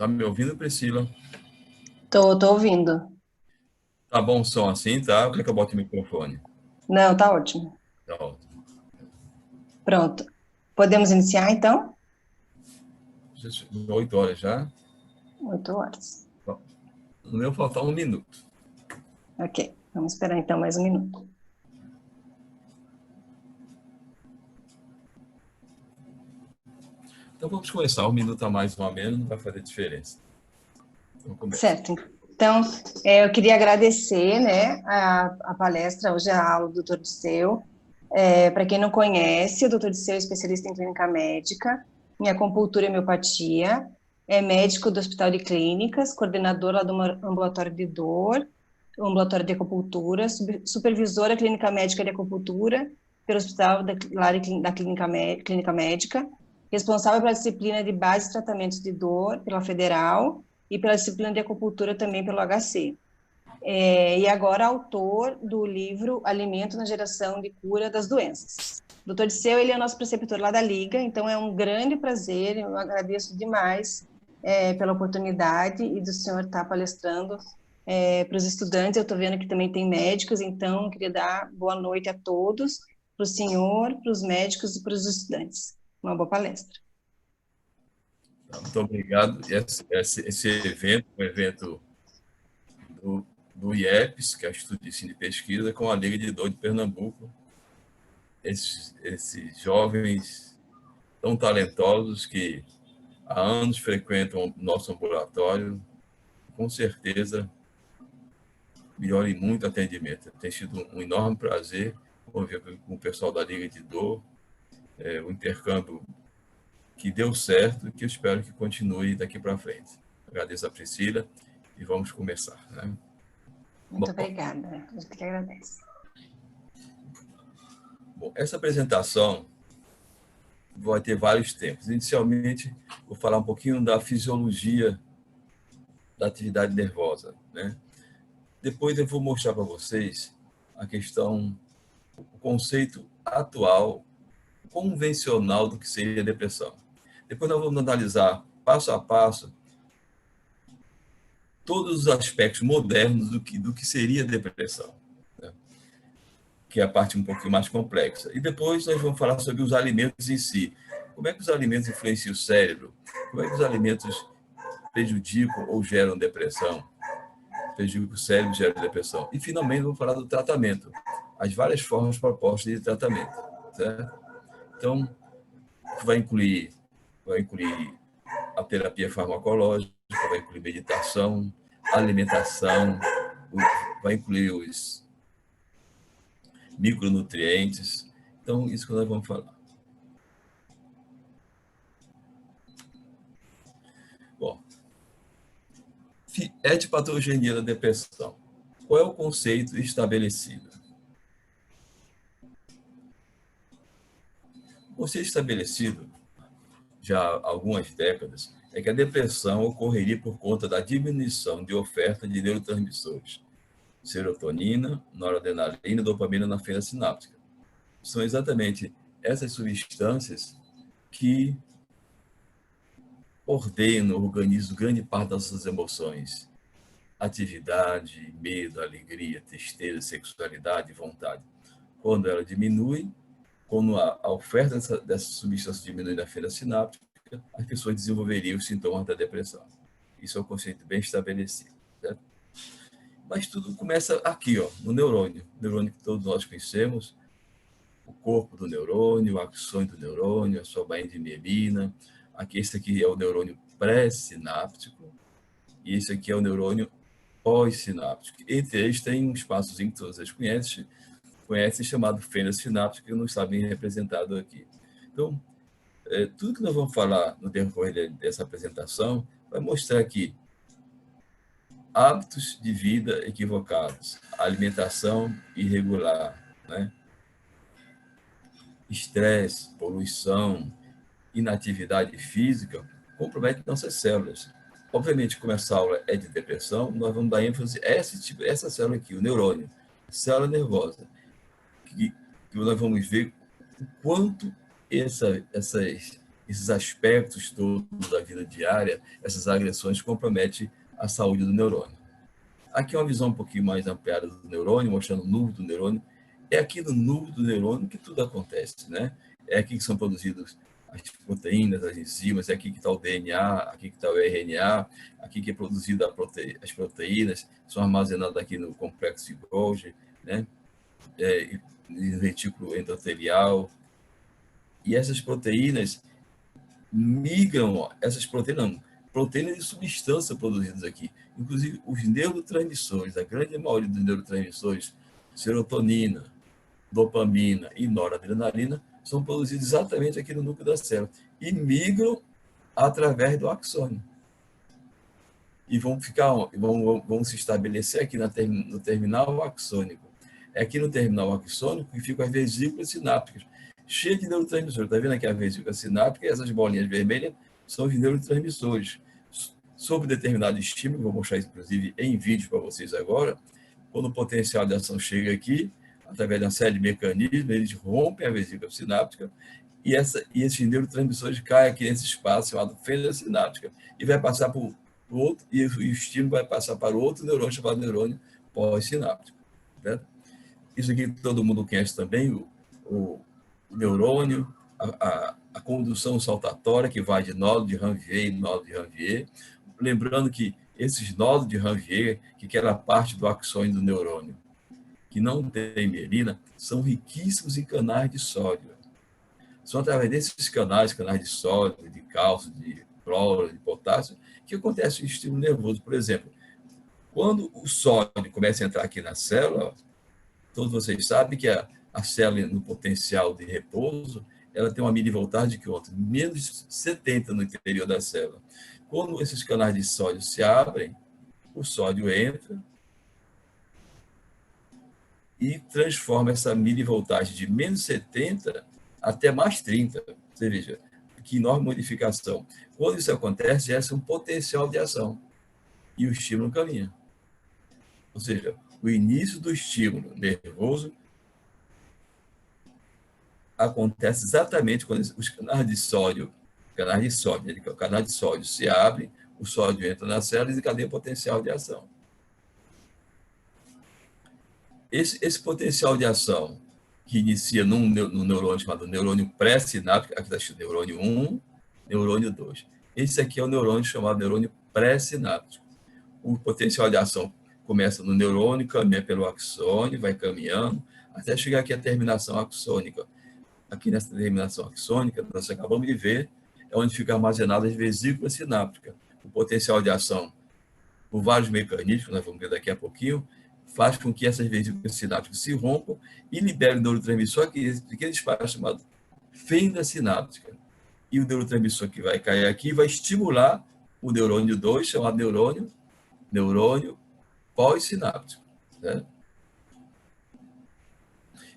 Tá me ouvindo, Priscila? Tô ouvindo. Tá bom o som assim, tá? O que é que eu boto o microfone? Não, tá ótimo. Tá ótimo. Pronto. Podemos iniciar, então? 8 horas já. 8 horas. Bom, no meu faltar 1 minuto. Ok. Vamos esperar, então, mais um minuto. Então vamos começar. 1 minuto a mais ou a menos não vai fazer diferença. Então começa. Certo. Então, eu queria agradecer, né, a palestra, hoje a aula do doutor Disseu. Para quem não conhece, o doutor Disseu é especialista em clínica médica, em acupuntura e homeopatia, é médico do Hospital de Clínicas, coordenador lá do ambulatório de dor, ambulatório de acupuntura, supervisora clínica médica de acupuntura pelo Hospital da Clínica Médica, responsável pela disciplina de base e tratamentos de dor pela Federal e pela disciplina de acupuntura também pelo HC. E agora autor do livro Alimento na Geração de Cura das Doenças. Doutor Disseu, ele é nosso preceptor lá da Liga, então é um grande prazer, eu agradeço demais pela oportunidade e do senhor estar palestrando para os estudantes. Eu estou vendo que também tem médicos, então eu queria dar boa noite a todos, para o senhor, para os médicos e para os estudantes. Uma boa palestra. Muito obrigado. Esse evento, um evento do IEPS, que é o Instituto de Ensino e Pesquisa, com a Liga de Dor de Pernambuco. Esses jovens tão talentosos que há anos frequentam o nosso ambulatório, com certeza melhore muito o atendimento. Tem sido um enorme prazer conviver com o pessoal da Liga de Dor, o intercâmbio que deu certo e que eu espero que continue daqui para frente. Agradeço a Priscila e vamos começar. Né? Muito obrigada, a gente que agradece. Bom, essa apresentação vai ter vários tempos. Inicialmente, vou falar um pouquinho da fisiologia da atividade nervosa. Né? Depois eu vou mostrar para vocês a questão, o conceito atual, convencional do que seria depressão. Depois nós vamos analisar passo a passo todos os aspectos modernos do que seria depressão, né? Que é a parte um pouquinho mais complexa. E depois nós vamos falar sobre os alimentos em si. Como é que os alimentos influenciam o cérebro? Como é que os alimentos prejudicam ou geram depressão? Prejudicam o cérebro e geram depressão. E, finalmente, vamos falar do tratamento. As várias formas propostas de tratamento. Certo? Então, vai incluir a terapia farmacológica, vai incluir meditação, alimentação, vai incluir os micronutrientes. Então, isso que nós vamos falar. Bom, etiopatogenia da depressão. Qual é o conceito estabelecido? O conceito estabelecido, já há algumas décadas, é que a depressão ocorreria por conta da diminuição de oferta de neurotransmissores, serotonina, noradrenalina e dopamina na fenda sináptica. São exatamente essas substâncias que ordenam no organismo grande parte das suas emoções. Atividade, medo, alegria, tristeza, sexualidade, vontade. Quando ela diminui, quando a oferta dessa substância diminui na fenda sináptica, as pessoas desenvolveriam os sintomas da depressão. Isso é um conceito bem estabelecido. Certo? Mas tudo começa aqui, ó, no neurônio. O neurônio que todos nós conhecemos, o corpo do neurônio, o axônio do neurônio, a sua bainha de mielina. Aqui, esse aqui é o neurônio pré-sináptico e esse aqui é o neurônio pós-sináptico. Entre eles tem um espaçozinho que todos vocês conhecem chamado fenda sináptica, que não está bem representado aqui. Então, tudo que nós vamos falar no decorrer dessa apresentação vai mostrar que hábitos de vida equivocados, alimentação irregular, né? Estresse, poluição, inatividade física comprometem nossas células. Obviamente, como essa aula é de depressão, nós vamos dar ênfase a essa célula aqui, o neurônio, célula nervosa, que nós vamos ver o quanto esses aspectos todos da vida diária, essas agressões comprometem a saúde do neurônio. Aqui é uma visão um pouquinho mais ampliada do neurônio, mostrando o núcleo do neurônio. É aqui no núcleo do neurônio que tudo acontece, né? É aqui que são produzidas as proteínas, as enzimas, é aqui que está o DNA, aqui que está o RNA, aqui que é produzida as proteínas, são armazenadas aqui no complexo de Golgi, né? No retículo endotelial. E essas proteínas migram, essas proteínas de substância produzidas aqui. Inclusive, os neurotransmissores, a grande maioria dos neurotransmissores, serotonina, dopamina e noradrenalina, são produzidos exatamente aqui no núcleo da célula e migram através do axônio. E vão se estabelecer aqui no terminal axônico. É aqui no terminal axônico que ficam as vesículas sinápticas, cheias de neurotransmissores. Está vendo aqui a vesícula sináptica? E essas bolinhas vermelhas são os neurotransmissores. Sob determinado estímulo, vou mostrar isso, inclusive, em vídeo para vocês agora, quando o potencial de ação chega aqui, através de uma série de mecanismos, eles rompem a vesícula sináptica e esses neurotransmissores caem aqui nesse espaço chamado fenda sináptica e vai passar para o outro, e o estímulo vai passar para o outro neurônio chamado neurônio pós-sináptico. Né? Isso aqui todo mundo conhece também, o neurônio, a condução saltatória que vai de nódo de Ranvier e nódo de Ranvier. Lembrando que esses nódos de Ranvier, que era parte do axônio do neurônio, que não tem mielina, são riquíssimos em canais de sódio. São através desses canais de sódio, de cálcio, de cloro, de potássio, que acontece o estímulo nervoso. Por exemplo, quando o sódio começa a entrar aqui na célula, todos vocês sabem que a célula, no potencial de repouso, ela tem uma milivoltagem que outra, menos 70 no interior da célula. Quando esses canais de sódio se abrem, o sódio entra e transforma essa milivoltagem de menos 70 até mais 30. Você veja, que enorme modificação. Quando isso acontece, esse é um potencial de ação e o estímulo caminha. Ou seja, o início do estímulo nervoso acontece exatamente quando os canais de sódio se abrem, o sódio entra na célula e desencadeia o potencial de ação. Esse potencial de ação que inicia no neurônio chamado neurônio pré-sináptico, aqui está escrito neurônio 1, neurônio 2. Esse aqui é o neurônio chamado neurônio pré-sináptico. O potencial de ação começa no neurônio, caminha pelo axônio, vai caminhando, até chegar aqui à terminação axônica. Aqui nessa terminação axônica, nós acabamos de ver, é onde ficam armazenadas as vesículas sinápticas. O potencial de ação, por vários mecanismos, nós vamos ver daqui a pouquinho, faz com que essas vesículas sinápticas se rompam e liberem o neurotransmissor, aquele espaço chamado fenda sináptica. E o neurotransmissor que vai cair aqui vai estimular o neurônio 2, chamado neurônio pós-sináptico. Né?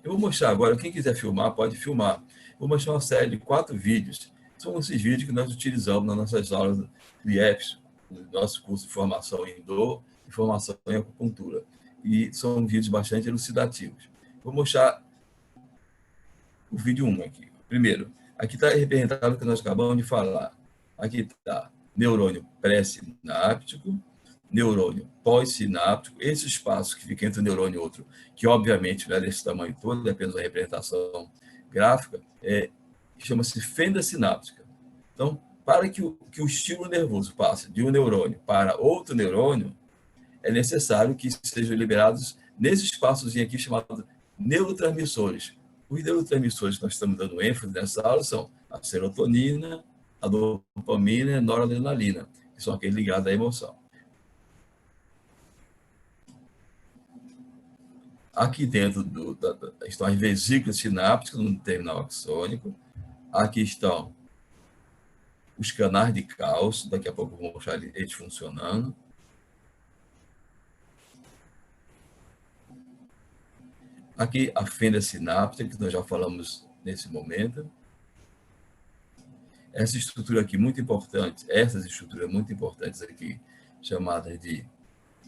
Eu vou mostrar agora, quem quiser filmar, pode filmar. Vou mostrar uma série de 4 vídeos. São esses vídeos que nós utilizamos nas nossas aulas do IEPS, no nosso curso de formação em dor e formação em acupuntura. E são vídeos bastante elucidativos. Vou mostrar o vídeo 1 aqui. Primeiro, aqui está representado o que nós acabamos de falar. Aqui está neurônio pré-sináptico, neurônio pós-sináptico, esse espaço que fica entre um neurônio e outro, que obviamente não é desse tamanho todo, é apenas uma representação gráfica, chama-se fenda sináptica. Então, para que o estímulo nervoso passe de um neurônio para outro neurônio, é necessário que sejam liberados nesse espaçozinho aqui chamado neurotransmissores. Os neurotransmissores que nós estamos dando ênfase nessa aula são a serotonina, a dopamina e a noradrenalina, que são aqueles ligados à emoção. Aqui dentro estão as vesículas sinápticas no terminal axônico. Aqui estão os canais de cálcio. Daqui a pouco eu vou mostrar eles funcionando. Aqui a fenda sináptica, que nós já falamos nesse momento. Essa estrutura aqui muito importante, essas estruturas muito importantes aqui, chamadas de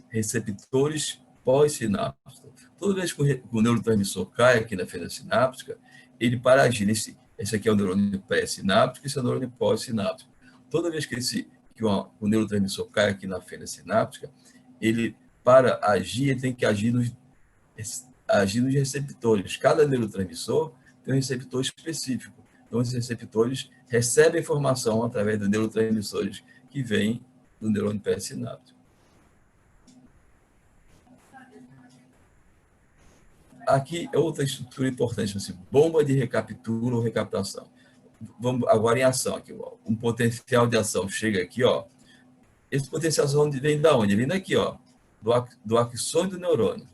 receptores pós-sinápticos. Toda vez que o neurotransmissor cai aqui na fenda sináptica, ele, para agir Esse aqui é o neurônio pré-sináptico, esse é o neurônio pós-sináptico. Toda vez o neurotransmissor cai aqui na fenda sináptica, ele, para agir, ele tem que agir nos receptores. Cada neurotransmissor tem um receptor específico. Então, esses receptores recebem informação através dos neurotransmissores que vêm do neurônio pré-sináptico. Aqui é outra estrutura importante, assim, bomba de recaptura ou recaptação. Vamos agora em ação aqui, ó. Um potencial de ação chega aqui, ó. Esse potencial de ação vem da onde? Vem daqui, ó, do axônio do neurônio.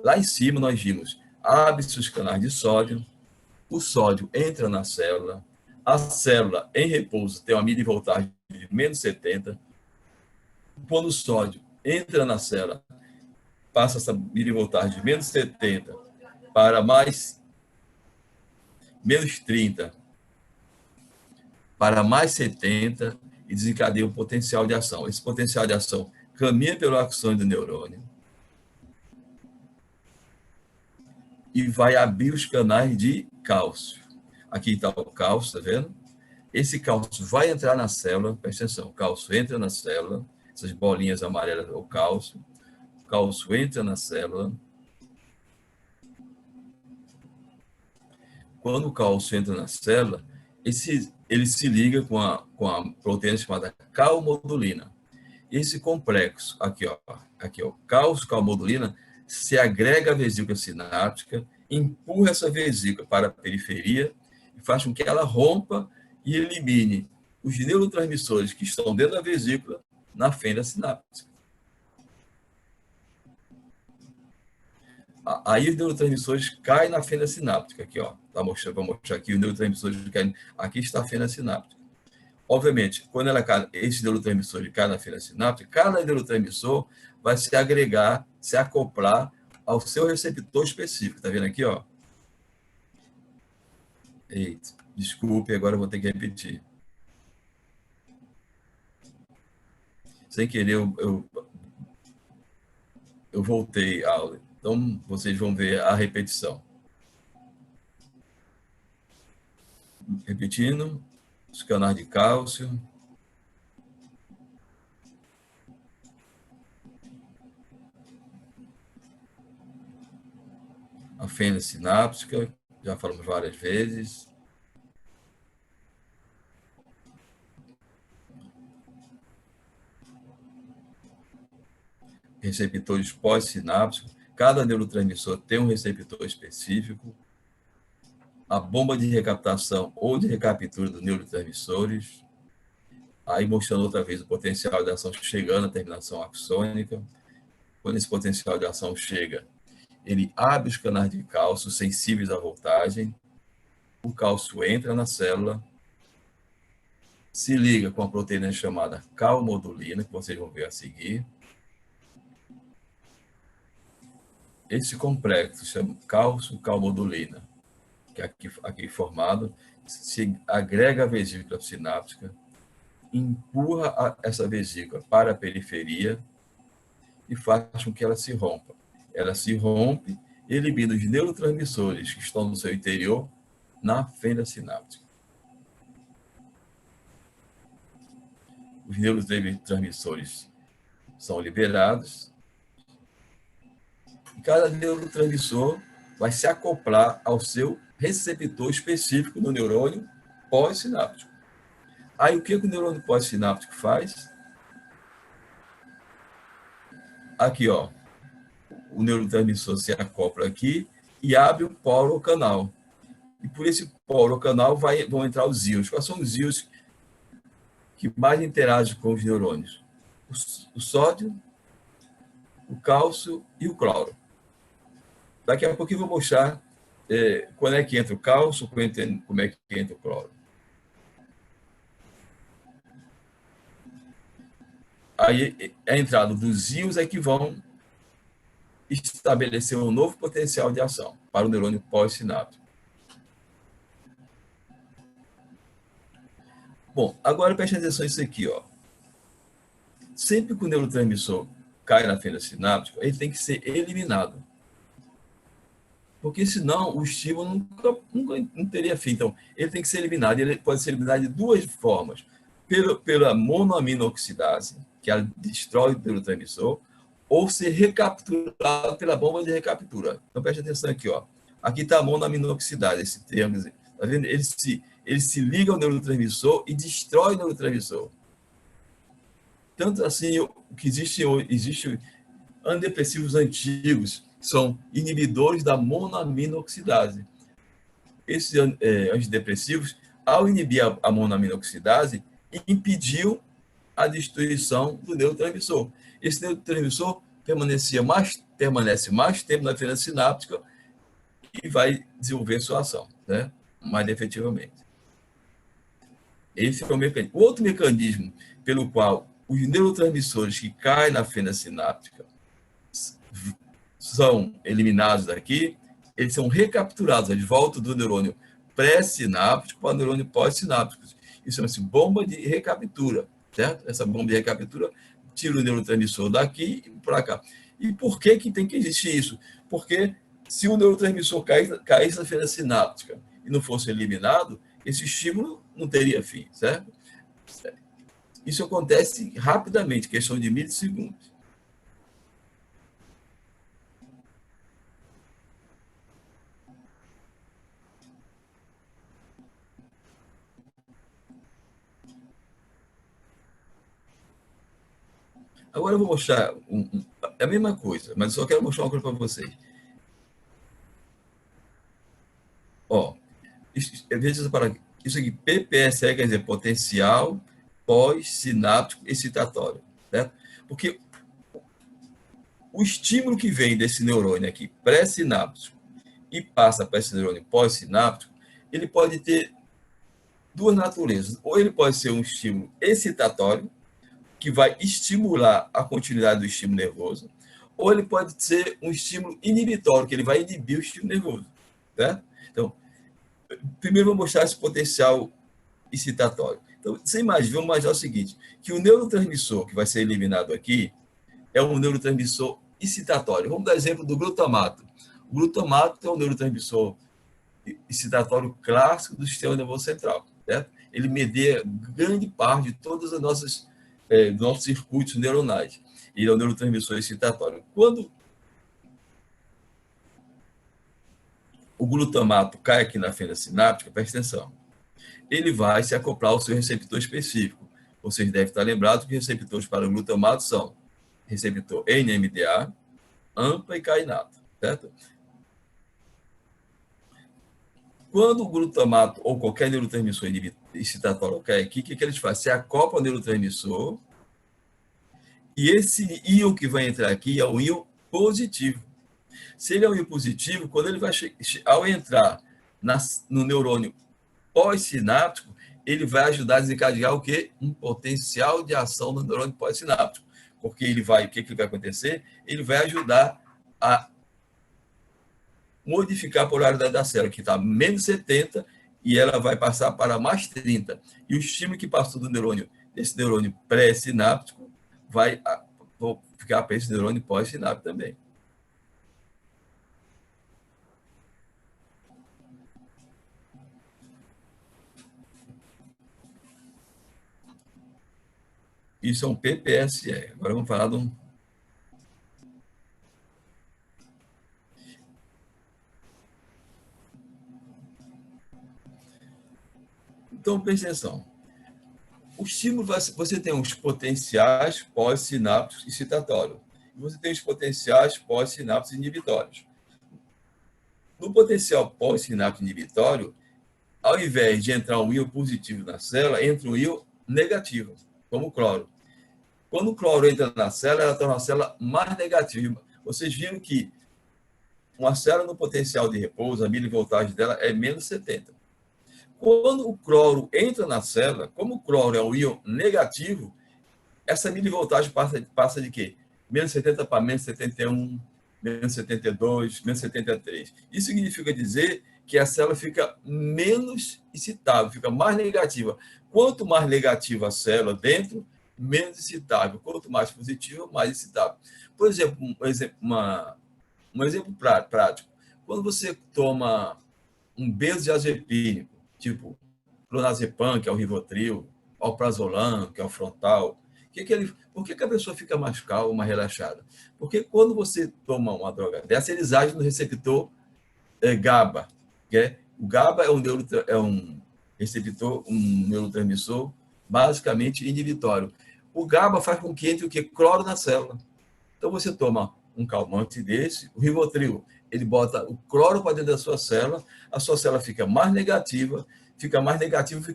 Lá em cima nós vimos, abre-se os canais de sódio, o sódio entra na célula, a célula em repouso tem uma milivoltagem de menos 70, quando o sódio entra na célula, passa essa milivoltagem de menos 70 para menos 30, para mais 70 e desencadeia o potencial de ação. Esse potencial de ação caminha pelo axônio do neurônio e vai abrir os canais de cálcio. Aqui está o cálcio, tá vendo? Esse cálcio vai entrar na célula, presta atenção, o cálcio entra na célula, essas bolinhas amarelas é o cálcio entra na célula. Quando o cálcio entra na célula, ele se liga com a proteína chamada calmodulina. Esse complexo, aqui, ó, cálcio-calmodulina, se agrega à vesícula sináptica, empurra essa vesícula para a periferia e faz com que ela rompa e elimine os neurotransmissores que estão dentro da vesícula na fenda sináptica. Aí os neurotransmissores caem na fenda sináptica, aqui, ó, vou mostrar aqui os neurotransmissores que caem, aqui está a fenda sináptica. Obviamente, quando esse neurotransmissor cai na fenda sináptica, cada neurotransmissor vai se agregar, se acoplar ao seu receptor específico. Tá vendo aqui, ó? Eita, desculpe, agora eu vou ter que repetir. Sem querer, eu voltei à aula. Então, vocês vão ver a repetição. Repetindo, os canais de cálcio. A fenda sináptica, já falamos várias vezes. Receptores pós-sinápticos. Cada neurotransmissor tem um receptor específico. A bomba de recaptação ou de recaptura dos neurotransmissores. Aí mostrando outra vez o potencial de ação chegando à terminação axônica. Quando esse potencial de ação chega, ele abre os canais de cálcio sensíveis à voltagem. O cálcio entra na célula, se liga com a proteína chamada calmodulina, que vocês vão ver a seguir. Esse complexo chama cálcio-calmodulina, que é aqui formado, se agrega à vesícula sináptica, empurra essa vesícula para a periferia e faz com que ela se rompa. Ela se rompe, elimina os neurotransmissores que estão no seu interior na fenda sináptica. Os neurotransmissores são liberados e cada neurotransmissor vai se acoplar ao seu receptor específico no neurônio pós-sináptico. Aí o que o neurônio pós-sináptico faz? Aqui, ó, o neurotransmissor se acopla aqui e abre o polo ou canal. E por esse polo ou canal vão entrar os íons. Quais são os íons que mais interagem com os neurônios? O sódio, o cálcio e o cloro. Daqui a pouco eu vou mostrar quando é que entra o cálcio, como é que entra o cloro. Aí a entrada dos íons é que vão estabelecer um novo potencial de ação para o neurônio pós-sináptico. Bom, agora preste atenção nisso aqui, ó. Sempre que o neurotransmissor cai na fenda sináptica, ele tem que ser eliminado. porque senão o estímulo nunca não teria fim. Então, ele tem que ser eliminado. Ele pode ser eliminado de duas formas: pela monoaminoxidase, que ela destrói o neurotransmissor, ou ser recapturado pela bomba de recaptura. Então, preste atenção aqui, ó. Aqui está a monoaminoxidase, esse termo. Tá vendo? Ele se liga ao neurotransmissor e destrói o neurotransmissor. Tanto assim, que existe antidepressivos antigos, que são inibidores da monoaminoxidase. Esses antidepressivos, ao inibir a monoaminoxidase, impediu a destruição do neurotransmissor. Esse neurotransmissor permanece mais tempo na fenda sináptica e vai desenvolver sua ação, né? Mais efetivamente. Esse é o mecanismo. O outro mecanismo pelo qual os neurotransmissores que caem na fenda sináptica são eliminados daqui, eles são recapturados, eles voltam do neurônio pré-sináptico para o neurônio pós-sináptico. Isso chama-se bomba de recaptura, certo? Essa bomba de recaptura tira o neurotransmissor daqui e para cá. E por que tem que existir isso? Porque se o neurotransmissor caísse na fenda sináptica e não fosse eliminado, esse estímulo não teria fim, certo? Isso acontece rapidamente, questão de milissegundos. Agora eu vou mostrar a mesma coisa, mas eu só quero mostrar uma coisa para vocês. Ó, isso aqui, PPSE, quer dizer, potencial pós-sináptico excitatório, certo? Porque o estímulo que vem desse neurônio aqui, pré-sináptico, e passa para esse neurônio pós-sináptico, ele pode ter duas naturezas. Ou ele pode ser um estímulo excitatório, que vai estimular a continuidade do estímulo nervoso, ou ele pode ser um estímulo inibitório, que ele vai inibir o estímulo nervoso, certo? Então, primeiro vou mostrar esse potencial excitatório. Então, vamos imaginar o seguinte, que o neurotransmissor que vai ser eliminado aqui é um neurotransmissor excitatório. Vamos dar exemplo do glutamato. O glutamato é um neurotransmissor excitatório clássico do sistema nervoso central, certo? Ele media grande parte de todas as nossos circuitos neuronais. Ele é um neurotransmissor excitatório. Quando o glutamato cai aqui na fenda sináptica, presta atenção, ele vai se acoplar ao seu receptor específico. Vocês devem estar lembrados que receptores para o glutamato são receptor NMDA, AMPA e cainato, certo? Quando o glutamato ou qualquer neurotransmissor excitatório cai aqui, o que eles fazem? Se acopla ao neurotransmissor e esse íon que vai entrar aqui é um íon positivo. Se ele é um íon positivo, quando ele vai ao entrar no neurônio pós-sináptico, ele vai ajudar a desencadear o quê? Um potencial de ação no neurônio pós-sináptico. Porque o que vai acontecer? Ele vai ajudar a modificar a polaridade da célula, que está menos 70, e ela vai passar para mais 30. E o estímulo que passou desse neurônio pré-sináptico vai ficar para esse neurônio pós-sináptico também. Isso é um PPSE. Agora vamos falar de um... Então, preste atenção. O estímulo, você tem os potenciais pós-sinápticos excitatórios. E você tem os potenciais pós-sinápticos inibitórios. No potencial pós-sináptico inibitório, ao invés de entrar um íon positivo na célula, entra um íon negativo, como o cloro. Quando o cloro entra na célula, ela torna a célula mais negativa. Vocês viram que uma célula no potencial de repouso, a milivoltagem dela é menos 70. Quando o cloro entra na célula, como o cloro é um íon negativo, essa milivoltagem passa de quê? Menos 70 para menos 71, menos 72, menos 73. Isso significa dizer que a célula fica menos excitável, fica mais negativa. Quanto mais negativa a célula dentro, menos excitável. Quanto mais positiva, mais excitável. Por exemplo, um exemplo prático. Quando você toma um benzodiazepínico, tipo clonazepam, que é o Rivotril, alprazolam, que é o Frontal, por que a pessoa fica mais calma, mais relaxada? Porque quando você toma uma droga dessa, eles agem no receptor GABA. O GABA é um receptor, um neurotransmissor basicamente inibitório. O GABA faz com que entre o que? Cloro na célula. Então você toma um calmante desse, o Rivotril, ele bota o cloro para dentro da sua célula, a sua célula fica mais negativa, fica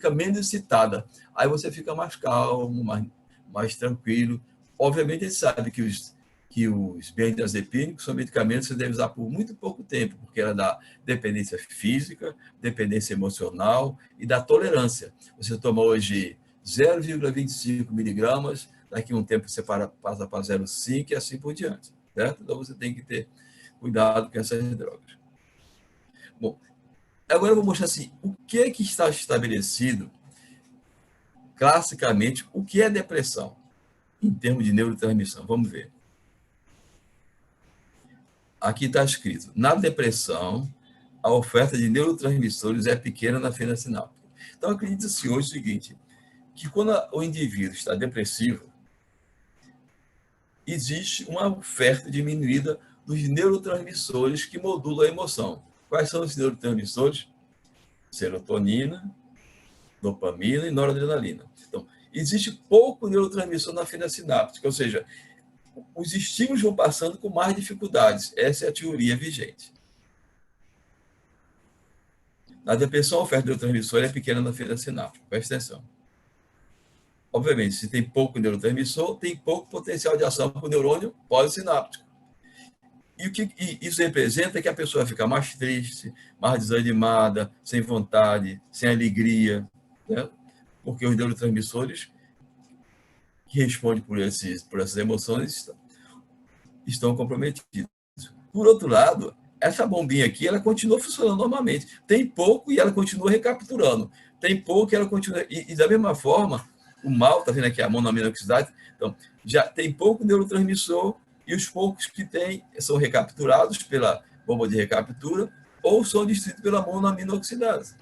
menos excitada. Aí você fica mais calmo, mais tranquilo. Obviamente, a gente sabe que os benzodiazepínicos são medicamentos que você deve usar por muito pouco tempo, porque ela dá dependência física, dependência emocional e dá tolerância. Você toma hoje 0,25 miligramas, daqui a um tempo você passa para 0,5 e assim por diante, certo? Então você tem que ter cuidado com essas drogas. Bom, agora eu vou mostrar assim, o que está estabelecido classicamente, o que é depressão em termos de neurotransmissão. Vamos ver. Aqui está escrito, na depressão, a oferta de neurotransmissores é pequena na fenda sináptica. Então, acredita-se hoje o seguinte, que quando o indivíduo está depressivo, existe uma oferta diminuída dos neurotransmissores que modulam a emoção. Quais são os neurotransmissores? Serotonina, dopamina e noradrenalina. Então, existe pouco neurotransmissor na fenda sináptica, ou seja, os estímulos vão passando com mais dificuldades. Essa é a teoria vigente. Na depressão, a oferta de neurotransmissor é pequena na fenda sináptica. Preste atenção. Obviamente, se tem pouco neurotransmissor, tem pouco potencial de ação para o neurônio pós-sináptico. E o que isso representa é que a pessoa fica mais triste, mais desanimada, sem vontade, sem alegria, né? Porque os neurotransmissores que respondem por essas emoções estão comprometidos. Por outro lado, essa bombinha aqui, ela continua funcionando normalmente. Tem pouco e ela continua recapturando. Tem pouco e ela continua... E da mesma forma, o mal, está vendo aqui a monoaminoxidase? Então, já tem pouco neurotransmissor e os poucos que tem são recapturados pela bomba de recaptura ou são destruídos pela monoaminoxidase.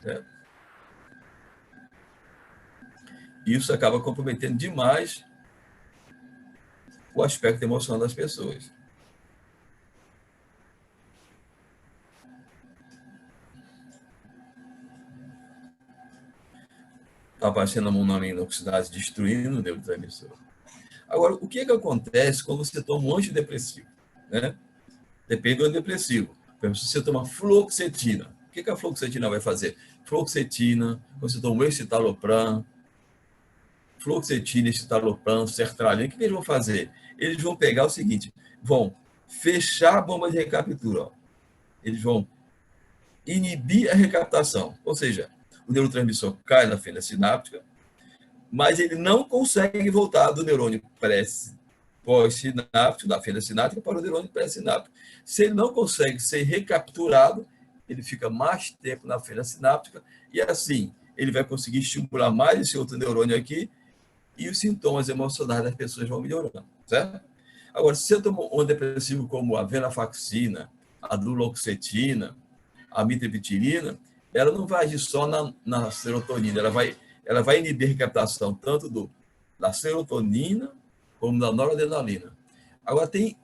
Certo? Isso acaba comprometendo demais o aspecto emocional das pessoas. Está aparecendo a monoaminoxidase destruindo o neurotransmissor. Agora, o que acontece quando você toma um antidepressivo? Né? Depende do antidepressivo. Por exemplo, se você toma fluoxetina, o que a fluoxetina vai fazer? Fluoxetina, quando você toma escitalopram, sertralina, o que eles vão fazer? Eles vão pegar o seguinte, vão fechar a bomba de recaptura. Eles vão inibir a recaptação, ou seja, o neurotransmissor cai na fenda sináptica, mas ele não consegue voltar do neurônio pós-sináptico, da fenda sináptica, para o neurônio pré-sináptico. Se ele não consegue ser recapturado, ele fica mais tempo na fenda sináptica e assim ele vai conseguir estimular mais esse outro neurônio aqui e os sintomas emocionais das pessoas vão melhorando, certo? Agora, se você toma um antidepressivo como a venlafaxina, a duloxetina, a mitriptilina, ela não vai agir só na serotonina, ela vai inibir a recaptação tanto da serotonina como da noradrenalina. Agora, tem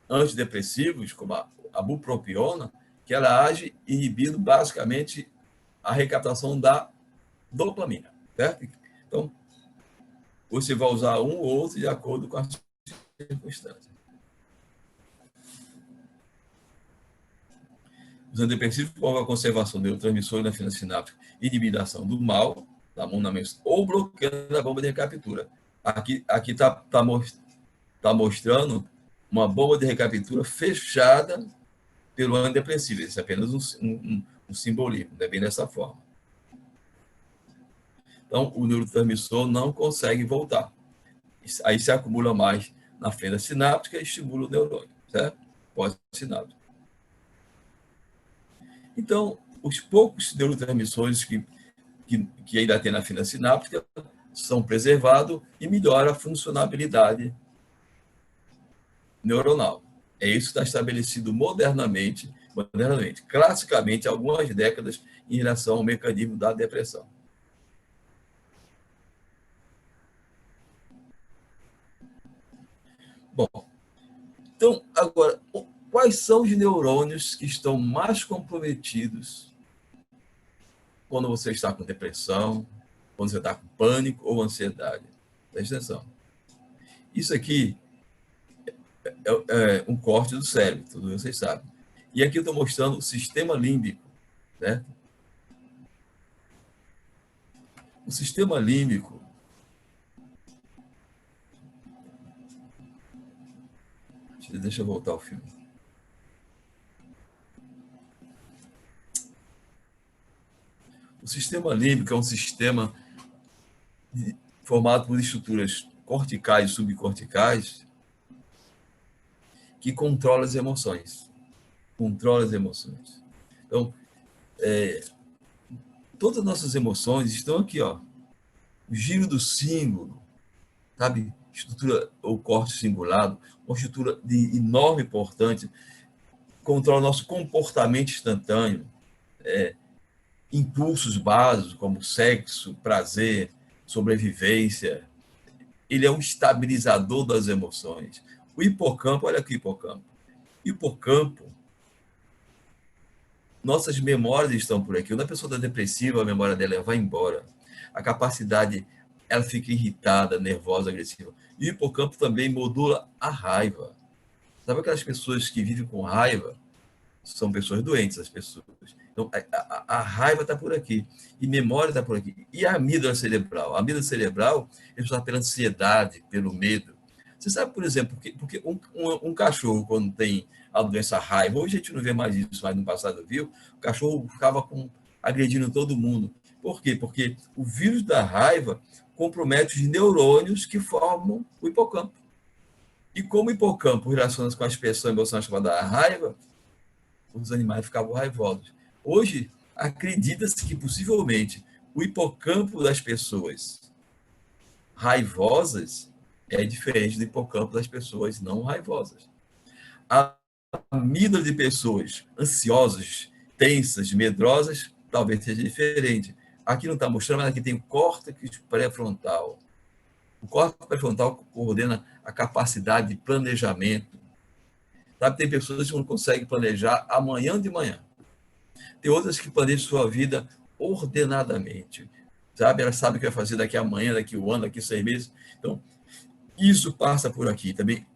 antidepressivos, como a bupropiona, que ela age inibindo basicamente a recaptação da dopamina, certo? Então, você vai usar um ou outro de acordo com as circunstâncias. Os antidepressivos provocam a conservação do neurotransmissor na fenda sináptica, inibição do mal, da monamento, ou bloqueando a bomba de recaptura. Aqui está mostrando uma bomba de recaptura fechada pelo antidepressivo. Isso é apenas um simbolismo, não é bem dessa forma. Então, o neurotransmissor não consegue voltar. Aí se acumula mais na fenda sináptica e estimula o neurônio, certo? Pós-sináptico. Então, os poucos neurotransmissores que ainda tem na fenda sináptica são preservados e melhora a funcionalidade neuronal. É isso que está estabelecido modernamente, classicamente, há algumas décadas, em relação ao mecanismo da depressão. Bom, então, agora, quais são os neurônios que estão mais comprometidos quando você está com depressão, quando você está com pânico ou ansiedade? Presta atenção. Isso aqui é um corte do cérebro, tudo vocês sabem. E aqui eu estou mostrando o sistema límbico, né? O sistema límbico, deixa eu voltar ao filme. O sistema límbico é um sistema formado por estruturas corticais e subcorticais que controla as emoções. Controla as emoções. Então, todas as nossas emoções estão aqui, ó. O giro do símbolo, sabe? Estrutura ou corte cingulado, uma estrutura de enorme importância, controla o nosso comportamento instantâneo, impulsos básicos como sexo, prazer, sobrevivência. Ele é um estabilizador das emoções. O hipocampo, olha aqui o hipocampo. Hipocampo, nossas memórias estão por aqui. Quando a pessoa está depressiva, a memória dela vai embora. A capacidade, ela fica irritada, nervosa, agressiva. E o hipocampo também modula a raiva. Sabe aquelas pessoas que vivem com raiva? São pessoas doentes, as pessoas. Então, a raiva está por aqui. E memória está por aqui. E a amígdala cerebral? A amígdala cerebral é responsável pela ansiedade, pelo medo. Você sabe, por exemplo, porque um cachorro, quando tem a doença raiva, hoje a gente não vê mais isso, mas no passado viu, o cachorro ficava agredindo todo mundo. Por quê? Porque o vírus da raiva compromete os neurônios que formam o hipocampo. E como o hipocampo relaciona-se com a expressão emocional chamada raiva, os animais ficavam raivosos. Hoje, acredita-se que possivelmente o hipocampo das pessoas raivosas é diferente do hipocampo das pessoas não raivosas. A amígdala de pessoas ansiosas, tensas, medrosas, talvez seja diferente. Aqui não está mostrando, mas aqui tem o córtex pré-frontal. O córtex pré-frontal coordena a capacidade de planejamento. Sabe, tem pessoas que não conseguem planejar amanhã de manhã. Tem outras que planejam sua vida ordenadamente. Sabe, ela sabe o que vai fazer daqui a amanhã, daqui a um ano, daqui a 6 meses. Então, isso passa por aqui também.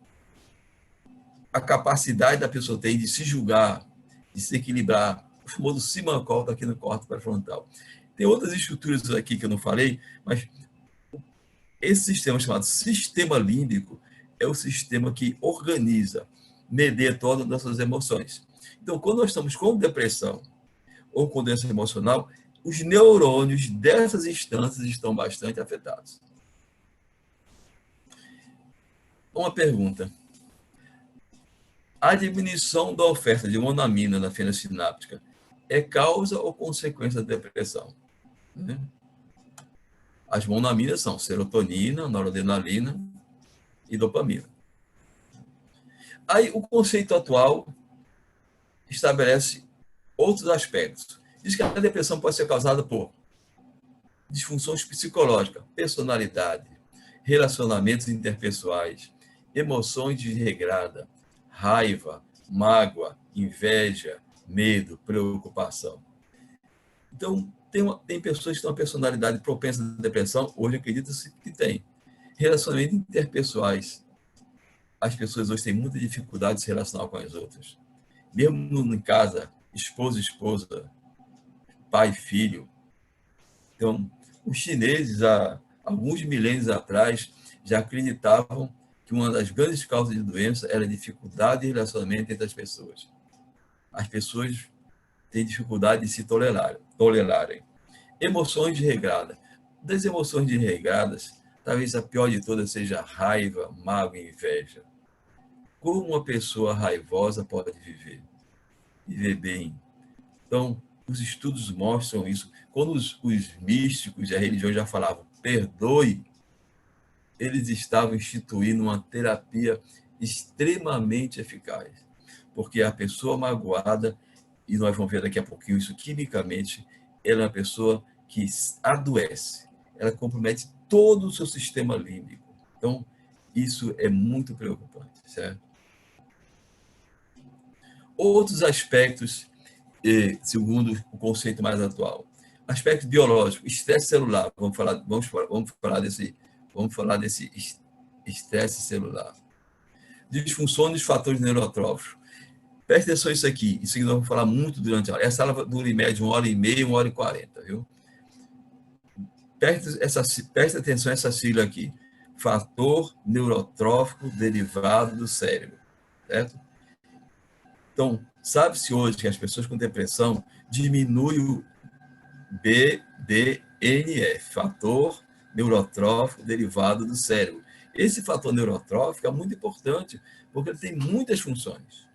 A capacidade da pessoa tem de se julgar, de se equilibrar. O famoso simancol está aqui no córtex pré-frontal. Tem outras estruturas aqui que eu não falei, mas esse sistema chamado sistema límbico é o sistema que organiza, medeia todas as nossas emoções. Então, quando nós estamos com depressão ou com doença emocional, os neurônios dessas instâncias estão bastante afetados. Uma pergunta. A diminuição da oferta de monamina na fenda sináptica é causa ou consequência da depressão? As monaminas são serotonina, noradrenalina e dopamina. Aí o conceito atual estabelece outros aspectos. Diz que a depressão pode ser causada por disfunções psicológicas, personalidade, relacionamentos interpessoais, emoções desregradas, raiva, mágoa, inveja, medo, preocupação. Então, tem pessoas que têm uma personalidade propensa à depressão, hoje acredita-se que tem. Relacionamentos interpessoais. As pessoas hoje têm muita dificuldade de se relacionar com as outras. Mesmo em casa, esposa e esposa, pai e filho. Então, os chineses, há alguns milênios atrás, já acreditavam que uma das grandes causas de doença era a dificuldade de relacionamento entre as pessoas. As pessoas têm dificuldade de se tolerarem. Emoções desregradas. Das emoções desregradas, talvez a pior de todas seja a raiva, mágoa e inveja. Como uma pessoa raivosa pode viver? Viver bem. Então, os estudos mostram isso. Quando os místicos e a religião já falavam perdoe, eles estavam instituindo uma terapia extremamente eficaz, porque a pessoa magoada, e nós vamos ver daqui a pouquinho isso quimicamente, ela é uma pessoa que adoece, ela compromete todo o seu sistema límbico. Então, isso é muito preocupante, certo? Outros aspectos, segundo o conceito mais atual. Aspecto biológico, estresse celular. Vamos falar desse estresse celular. Disfunção dos fatores neurotróficos. Preste atenção nisso aqui. Isso aqui nós vamos falar muito durante a aula. Essa aula dura em média 1h30, 1h40, viu? Preste atenção a essa sigla aqui. Fator neurotrófico derivado do cérebro. Certo? Então, sabe-se hoje que as pessoas com depressão diminuem o BDNF, fator neurotrófico derivado do cérebro. Esse fator neurotrófico é muito importante, porque ele tem muitas funções.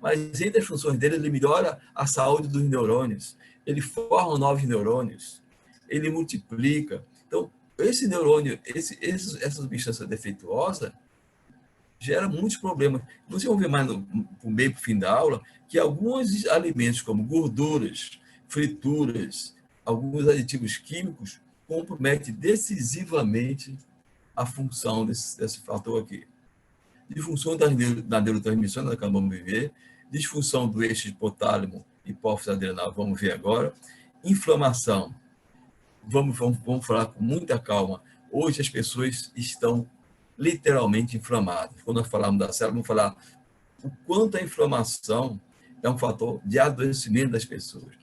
Mas entre as funções dele, ele melhora a saúde dos neurônios, ele forma novos neurônios, ele multiplica. Então, esse neurônio, essa substância defeituosa, gera muitos problemas. Vocês vão ver mais no meio para o fim da aula que alguns alimentos, como gorduras, frituras, alguns aditivos químicos, comprometem decisivamente a função desse fator aqui. Disfunção da neurotransmissão, nós acabamos de ver. Disfunção do eixo hipotálamo, hipófise adrenal, vamos ver agora. Inflamação. Vamos falar com muita calma. Hoje as pessoas estão literalmente inflamadas. Quando nós falarmos da célula, vamos falar o quanto a inflamação é um fator de adoecimento das pessoas.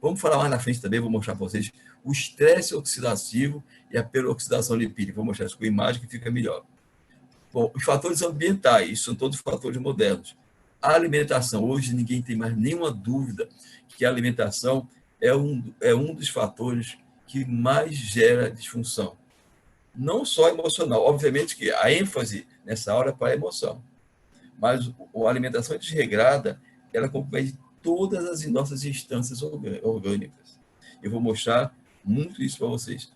Vamos falar mais na frente também, vou mostrar para vocês o estresse oxidativo e a peroxidação lipídica. Vou mostrar isso com imagem que fica melhor. Bom, os fatores ambientais, isso são todos fatores modernos. A alimentação, hoje ninguém tem mais nenhuma dúvida que a alimentação é um dos fatores que mais gera disfunção. Não só emocional, obviamente que a ênfase nessa hora é para a emoção, mas a alimentação desregrada, ela compromete todas as nossas instâncias orgânicas. Eu vou mostrar muito isso para vocês.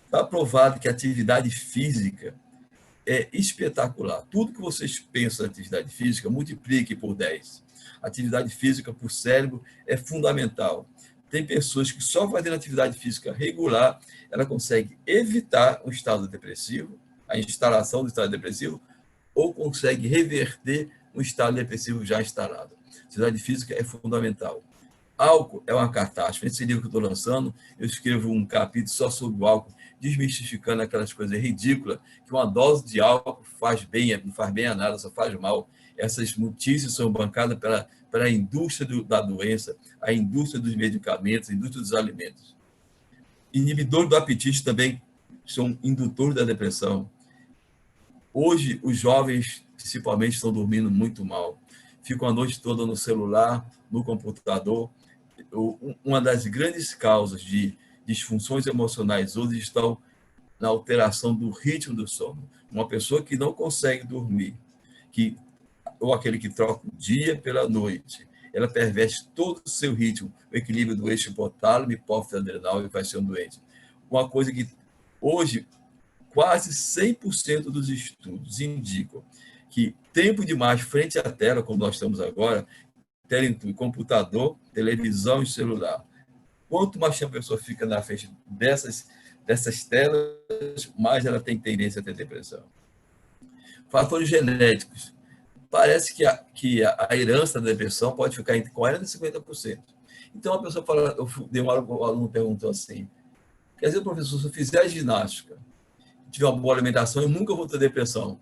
Está provado que a atividade física é espetacular. Tudo que vocês pensam em atividade física, multiplique por 10. Atividade física para o cérebro é fundamental. Tem pessoas que só fazendo atividade física regular, ela consegue evitar o estado depressivo, a instalação do estado depressivo, ou consegue reverter um estado depressivo já instalado. Atividade física é fundamental. Álcool é uma catástrofe. Nesse livro que eu estou lançando, eu escrevo um capítulo só sobre o álcool, desmistificando aquelas coisas ridículas, que uma dose de álcool faz bem, não faz bem a nada, só faz mal. Essas notícias são bancadas pela indústria da doença, a indústria dos medicamentos, a indústria dos alimentos. Inibidores do apetite também são indutores da depressão. Hoje, os jovens, principalmente, estão dormindo muito mal. Ficam a noite toda no celular, no computador. Uma das grandes causas de disfunções emocionais hoje estão na alteração do ritmo do sono. Uma pessoa que não consegue dormir, ou aquele que troca o dia pela noite, ela perverte todo o seu ritmo, o equilíbrio do eixo hipotálamo, hipófise adrenal, e vai ser um doente. Uma coisa que hoje quase 100% dos estudos indicam que tempo demais frente à tela, como nós estamos agora, tela inclui computador, televisão e celular. Quanto mais tempo a pessoa fica na frente dessas telas, mais ela tem tendência a ter depressão. Fatores genéticos. Parece que a herança da depressão pode ficar entre 40% e 50%. Então, a pessoa fala, o aluno perguntou assim, quer dizer, professor, se eu fizer ginástica, tiver uma boa alimentação, eu nunca vou ter depressão.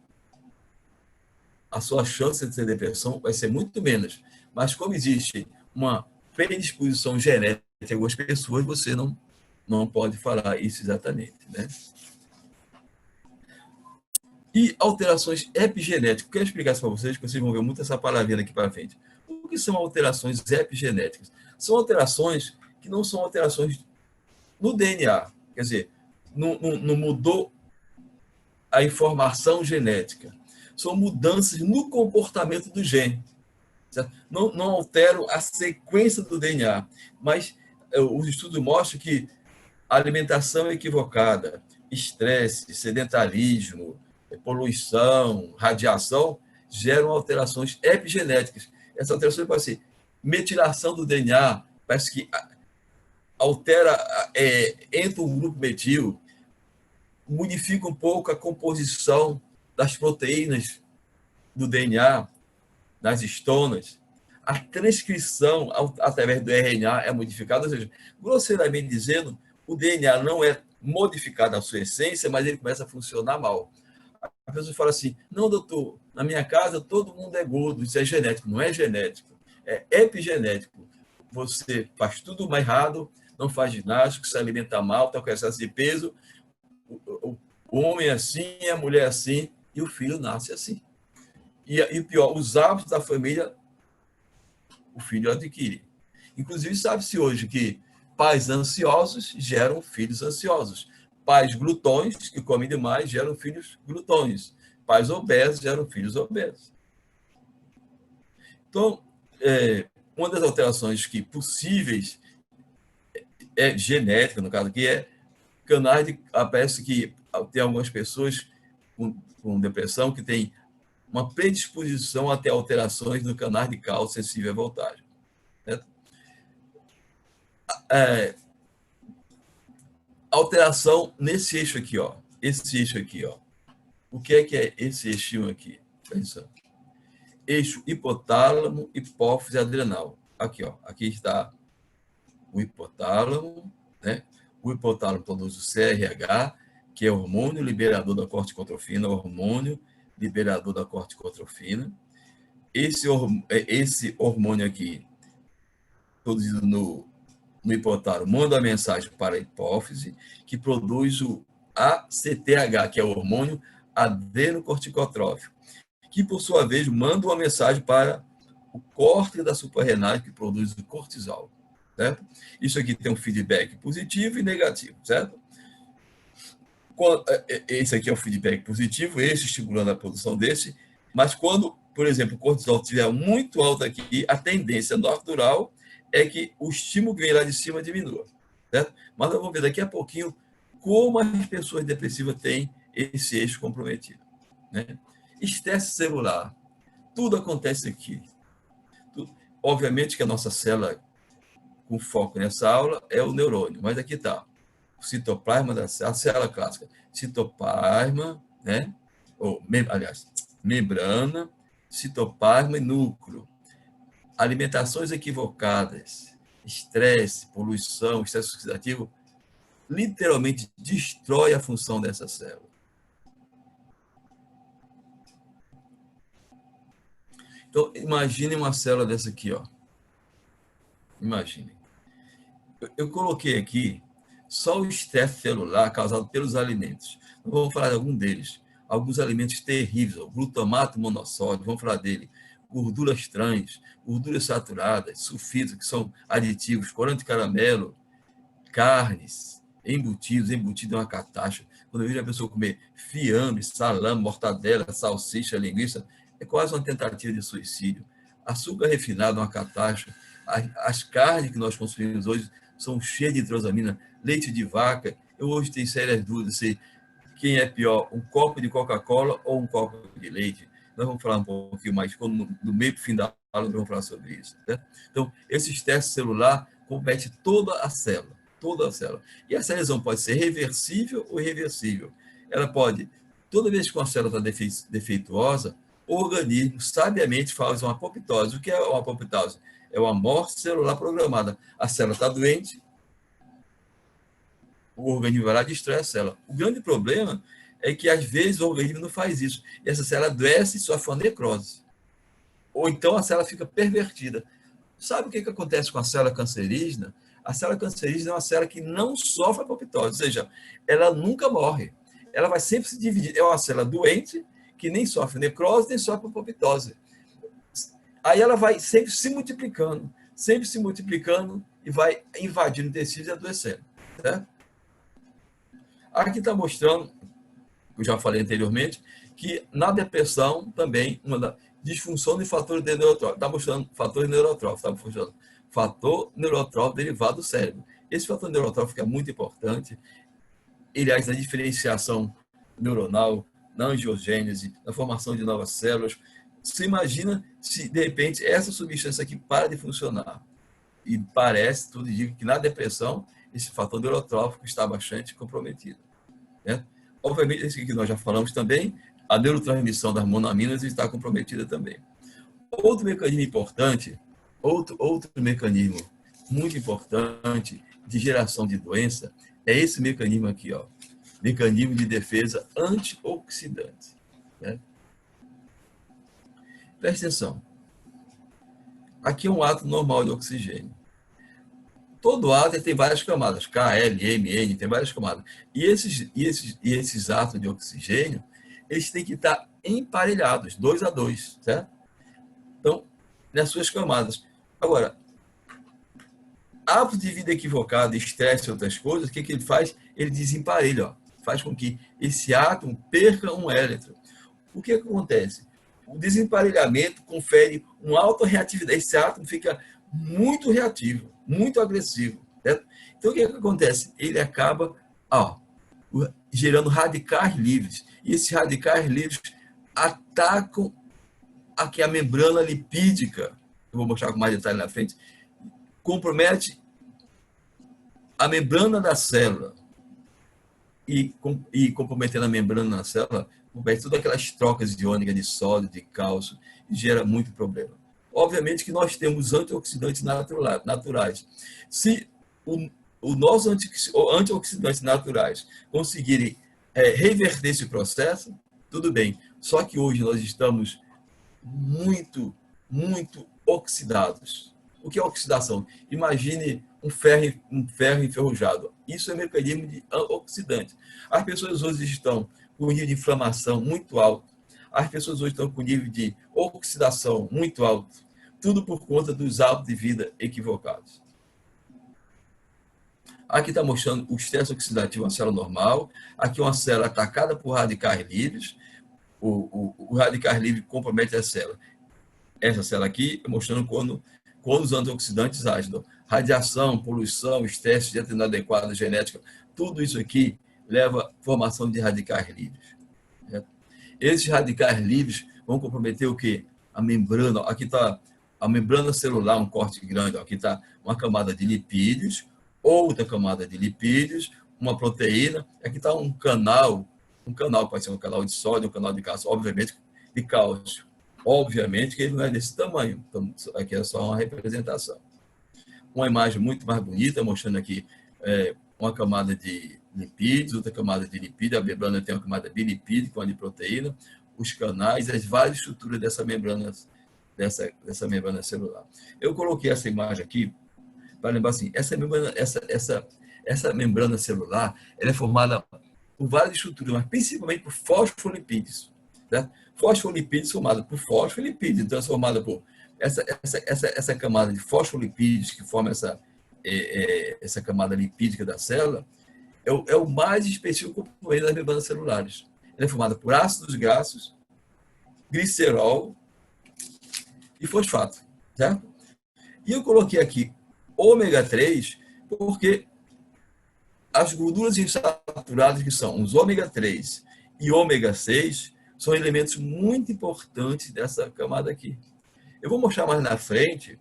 A sua chance de ter depressão vai ser muito menos. Mas como existe uma predisposição genética em algumas pessoas, você não pode falar isso exatamente, né? E alterações epigenéticas. Eu quero explicar isso para vocês, porque vocês vão ver muito essa palavrinha aqui para frente. O que são alterações epigenéticas? São alterações que não são alterações no DNA. Quer dizer, não mudou a informação genética. São mudanças no comportamento do gene. Certo? Não alteram a sequência do DNA, mas os estudos mostram que a alimentação equivocada, estresse, sedentarismo, poluição, radiação, geram alterações epigenéticas. Essa alteração pode ser metilação do DNA, parece que altera, entra um grupo metil, modifica um pouco a composição das proteínas do DNA, das histonas. A transcrição através do RNA é modificada, ou seja, grosseiramente dizendo, o DNA não é modificado na sua essência, mas ele começa a funcionar mal. A pessoa fala assim, não, doutor, na minha casa todo mundo é gordo, isso é genético. Não é genético, é epigenético. Você faz tudo mais errado, não faz ginástica, se alimenta mal, está com excesso de peso, o homem é assim, a mulher é assim, e o filho nasce assim. E o pior, os hábitos da família, o filho adquire. Inclusive, sabe-se hoje que pais ansiosos geram filhos ansiosos. Pais glutões, que comem demais, geram filhos glutões. Pais obesos geram filhos obesos. Então, uma das alterações que possíveis é genética, no caso aqui, é canais de... Parece que tem algumas pessoas com depressão que têm uma predisposição a ter alterações no canal de cálcio sensível à voltagem. Certo? Alteração nesse eixo aqui, ó. Esse eixo aqui, ó. O que é esse eixinho aqui? Atenção. Eixo hipotálamo, hipófise adrenal. Aqui, ó. Aqui está o hipotálamo, né? O hipotálamo produz o CRH, que é o hormônio liberador da corticotrofina, hormônio liberador da corticotrofina. Esse hormônio aqui, produzido no hipotálamo, manda a mensagem para a hipófise, que produz o ACTH, que é o hormônio adrenocorticotrófico, que, por sua vez, manda uma mensagem para o córtex da suprarrenal, que produz o cortisol. Certo? Isso aqui tem um feedback positivo e negativo, certo? Esse aqui é o feedback positivo, esse estimulando a produção desse, mas quando, por exemplo, o cortisol estiver muito alto aqui, a tendência natural é que o estímulo que vem lá de cima diminua, certo? Mas nós vamos ver daqui a pouquinho como as pessoas depressivas têm esse eixo comprometido, né? Estresse celular, tudo acontece aqui. Obviamente que a nossa célula com foco nessa aula é o neurônio, mas aqui está o citoplasma da célula, a célula clássica, citoplasma, né? Aliás, membrana, citoplasma e núcleo. Alimentações equivocadas, estresse, poluição, estresse oxidativo, literalmente destrói a função dessa célula. Então, imagine uma célula dessa aqui, ó. Imagine. Eu coloquei aqui só o estresse celular causado pelos alimentos. Não vamos falar de algum deles. Alguns alimentos terríveis, o glutamato monossódico, vamos falar dele. Gorduras trans, gorduras saturadas, sulfitos, que são aditivos, corante de caramelo, carnes, embutidos. Embutido é uma catástrofe. Quando eu vejo a pessoa comer fiambre, salame, mortadela, salsicha, linguiça, é quase uma tentativa de suicídio. Açúcar refinado é uma catástrofe. As carnes que nós consumimos hoje são cheias de nitrosamina, leite de vaca. Eu hoje tenho sérias dúvidas se quem é pior, um copo de Coca-Cola ou um copo de leite. Nós vamos falar um pouquinho mais, no meio do fim da aula, vamos falar sobre isso. Né? Então, esse estresse celular compete toda a célula. E essa lesão pode ser reversível ou irreversível. Ela pode, toda vez que uma célula está defeituosa, o organismo sabiamente faz uma apoptose. O que é uma apoptose? É uma morte celular programada. A célula está doente, o organismo vai lá e destrói a célula. O grande problema é que, às vezes, o organismo não faz isso. E essa célula adoece e sofre uma necrose. Ou então a célula fica pervertida. Sabe o que acontece com a célula cancerígena? A célula cancerígena é uma célula que não sofre apoptose, ou seja, ela nunca morre. Ela vai sempre se dividir. É uma célula doente, que nem sofre necrose, nem sofre apoptose. Aí ela vai sempre se multiplicando e vai invadindo tecidos e adoecendo. Certo? Aqui está mostrando, eu já falei anteriormente, que na depressão também, uma da disfunção de fatores neurotróficos. Está mostrando fatores neurotróficos, está mostrando fator neurotrófico derivado do cérebro. Esse fator neurotrófico é muito importante. Ele age na diferenciação neuronal, na angiogênese, na formação de novas células, Você imagina se, de repente, essa substância aqui para de funcionar. E parece, tudo indica, que na depressão, esse fator neurotrófico está bastante comprometido. Né? Obviamente, esse que nós já falamos também, a neurotransmissão das monoaminas está comprometida também. Outro mecanismo importante, outro mecanismo muito importante de geração de doença é esse mecanismo aqui, ó, mecanismo de defesa antioxidante. Né? Presta atenção. Aqui é um átomo normal de oxigênio. Todo átomo tem várias camadas, K, L, M, N, tem várias camadas. E esses átomos de oxigênio, eles têm que estar emparelhados, 2 a 2, certo? Então, nas suas camadas. Agora, hábito de vida equivocado, estresse e outras coisas, o que ele faz? Ele desemparelha, ó, faz com que esse átomo perca um elétron. O que acontece? O desemparelhamento confere uma alta reatividade. Esse átomo fica muito reativo, muito agressivo. Certo? Então, o que acontece? Ele acaba gerando radicais livres. E esses radicais livres atacam aqui a membrana lipídica. Eu vou mostrar com mais detalhe na frente. Compromete a membrana da célula. E comprometendo a membrana na célula, compromete todas aquelas trocas iônicas de sódio, de cálcio, e gera muito problema. Obviamente que nós temos antioxidantes naturais. Se os nossos antioxidantes naturais conseguirem reverter esse processo, tudo bem. Só que hoje nós estamos muito oxidados. O que é oxidação? Imagine um ferro enferrujado. Isso é um mecanismo de oxidante. As pessoas hoje estão com nível de inflamação muito alto. As pessoas hoje estão com nível de oxidação muito alto. Tudo por conta dos hábitos de vida equivocados. Aqui está mostrando o estresse oxidativo, uma célula normal. Aqui uma célula atacada por radicais livres. O radical livre compromete a célula. Essa célula aqui mostrando quando os antioxidantes agem. Radiação, poluição, estresse, dieta inadequada, genética, tudo isso aqui leva à formação de radicais livres. Certo? Esses radicais livres vão comprometer o quê? A membrana. Aqui está a membrana celular, um corte grande. Aqui está uma camada de lipídios, outra camada de lipídios, uma proteína. Aqui está um canal pode ser um canal de sódio, um canal de cálcio, obviamente de cálcio. Obviamente que ele não é desse tamanho, então aqui é só uma representação. Uma imagem muito mais bonita, mostrando aqui uma camada de lipídios, outra camada de lipídio, a membrana tem uma camada bilipídica, uma de proteína, os canais, as várias estruturas dessa membrana celular. Eu coloquei essa imagem aqui para lembrar assim, essa membrana celular, ela é formada por várias estruturas, mas principalmente por fosfolipídios. Certo? Fosfolipídios formados por fosfolipídios, então é formada por essa camada de fosfolipídios que forma essa camada lipídica da célula, é o mais específico componente das membranas celulares. Ela é formada por ácidos graxos, glicerol e fosfato. Certo? E eu coloquei aqui ômega 3 porque as gorduras insaturadas, que são os ômega 3 e ômega 6, são elementos muito importantes dessa camada aqui. Eu vou mostrar mais na frente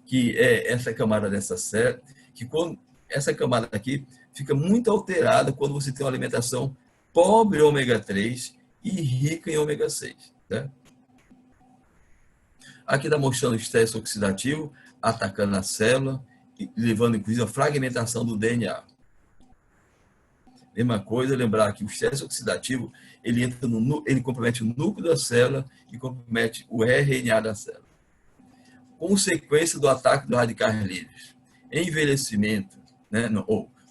que essa camada dessa célula, que quando essa camada aqui fica muito alterada quando você tem uma alimentação pobre em ômega 3 e rica em ômega 6. Né? Aqui está mostrando o estresse oxidativo atacando a célula, levando inclusive a fragmentação do DNA. Mesma coisa, lembrar que o estresse oxidativo ele compromete o núcleo da célula e compromete o RNA da célula. Consequência do ataque dos radicais livres: envelhecimento, né?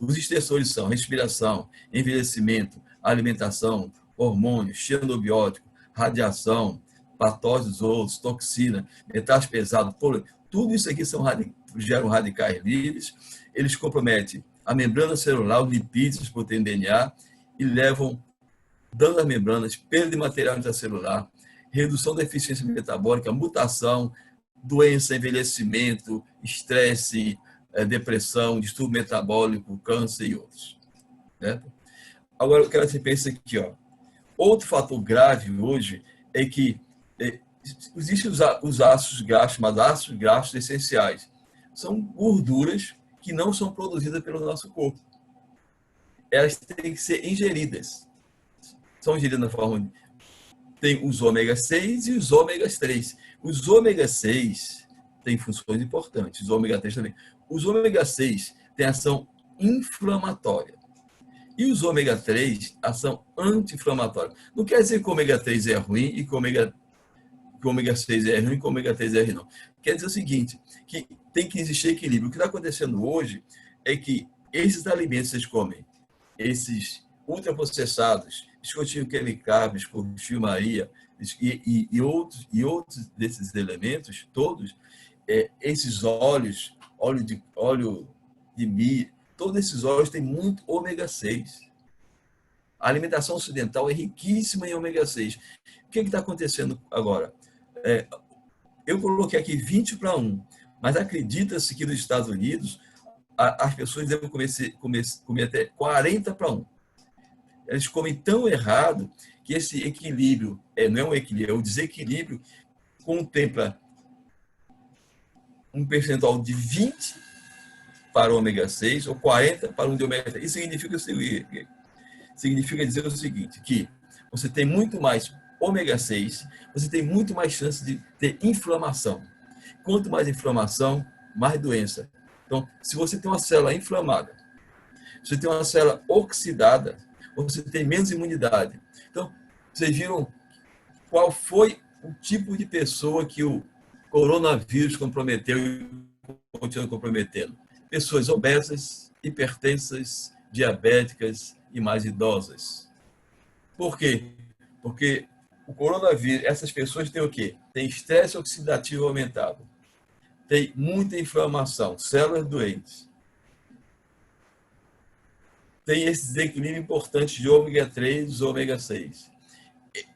Os estressores são respiração, envelhecimento, alimentação, hormônios, xenobiótico, radiação, patógenos outros, toxina, metais pesados, tudo isso aqui geram radicais livres, eles comprometem a membrana celular, os lipídios, as proteínas do DNA, e levam dano às membranas, perda de material intracelular, redução da eficiência metabólica, mutação, doença, envelhecimento, estresse, depressão, distúrbio metabólico, câncer e outros. Certo? Agora, eu quero que você pense aqui, ó. Outro fator grave hoje é que existem os ácidos graxos, chamados ácidos graxos essenciais. São gorduras que não são produzidas pelo nosso corpo. Elas têm que ser ingeridas. São ingeridas na forma de... Tem os ômega 6 e os ômegas 3. Os ômega 6 têm funções importantes, os ômega 3 também. Os ômega 6 têm ação inflamatória. E os ômega 3, ação anti-inflamatória. Não quer dizer que o ômega 3 é ruim e que o ômega 6 é ruim e que o ômega 3 é ruim, não. Quer dizer o seguinte, que tem que existir equilíbrio. O que está acontecendo hoje é que esses alimentos que vocês comem, esses ultraprocessados, biscoitinho Kelly-Carb, biscoitinho Maria e outros desses elementos todos, esses óleos, óleo de milho, todos esses óleos têm muito ômega 6. A alimentação ocidental é riquíssima em ômega 6. O que está acontecendo agora? Eu coloquei aqui 20:1, mas acredita-se que nos Estados Unidos as pessoas devem comer até 40:1. Eles comem tão errado que esse equilíbrio, não é um equilíbrio, é um desequilíbrio, contempla um percentual de 20 para o ômega 6 ou 40 para um de ômega 3. Isso significa dizer o seguinte, que você tem muito mais ômega 6, você tem muito mais chance de ter inflamação. Quanto mais inflamação, mais doença. Então, se você tem uma célula inflamada, se você tem uma célula oxidada, você tem menos imunidade. Então, vocês viram qual foi o tipo de pessoa que o coronavírus comprometeu e continua comprometendo? Pessoas obesas, hipertensas, diabéticas e mais idosas. Por quê? Porque o coronavírus, essas pessoas têm o quê? Tem estresse oxidativo aumentado, tem muita inflamação, células doentes, tem esse desequilíbrio importante de ômega 3 e ômega 6.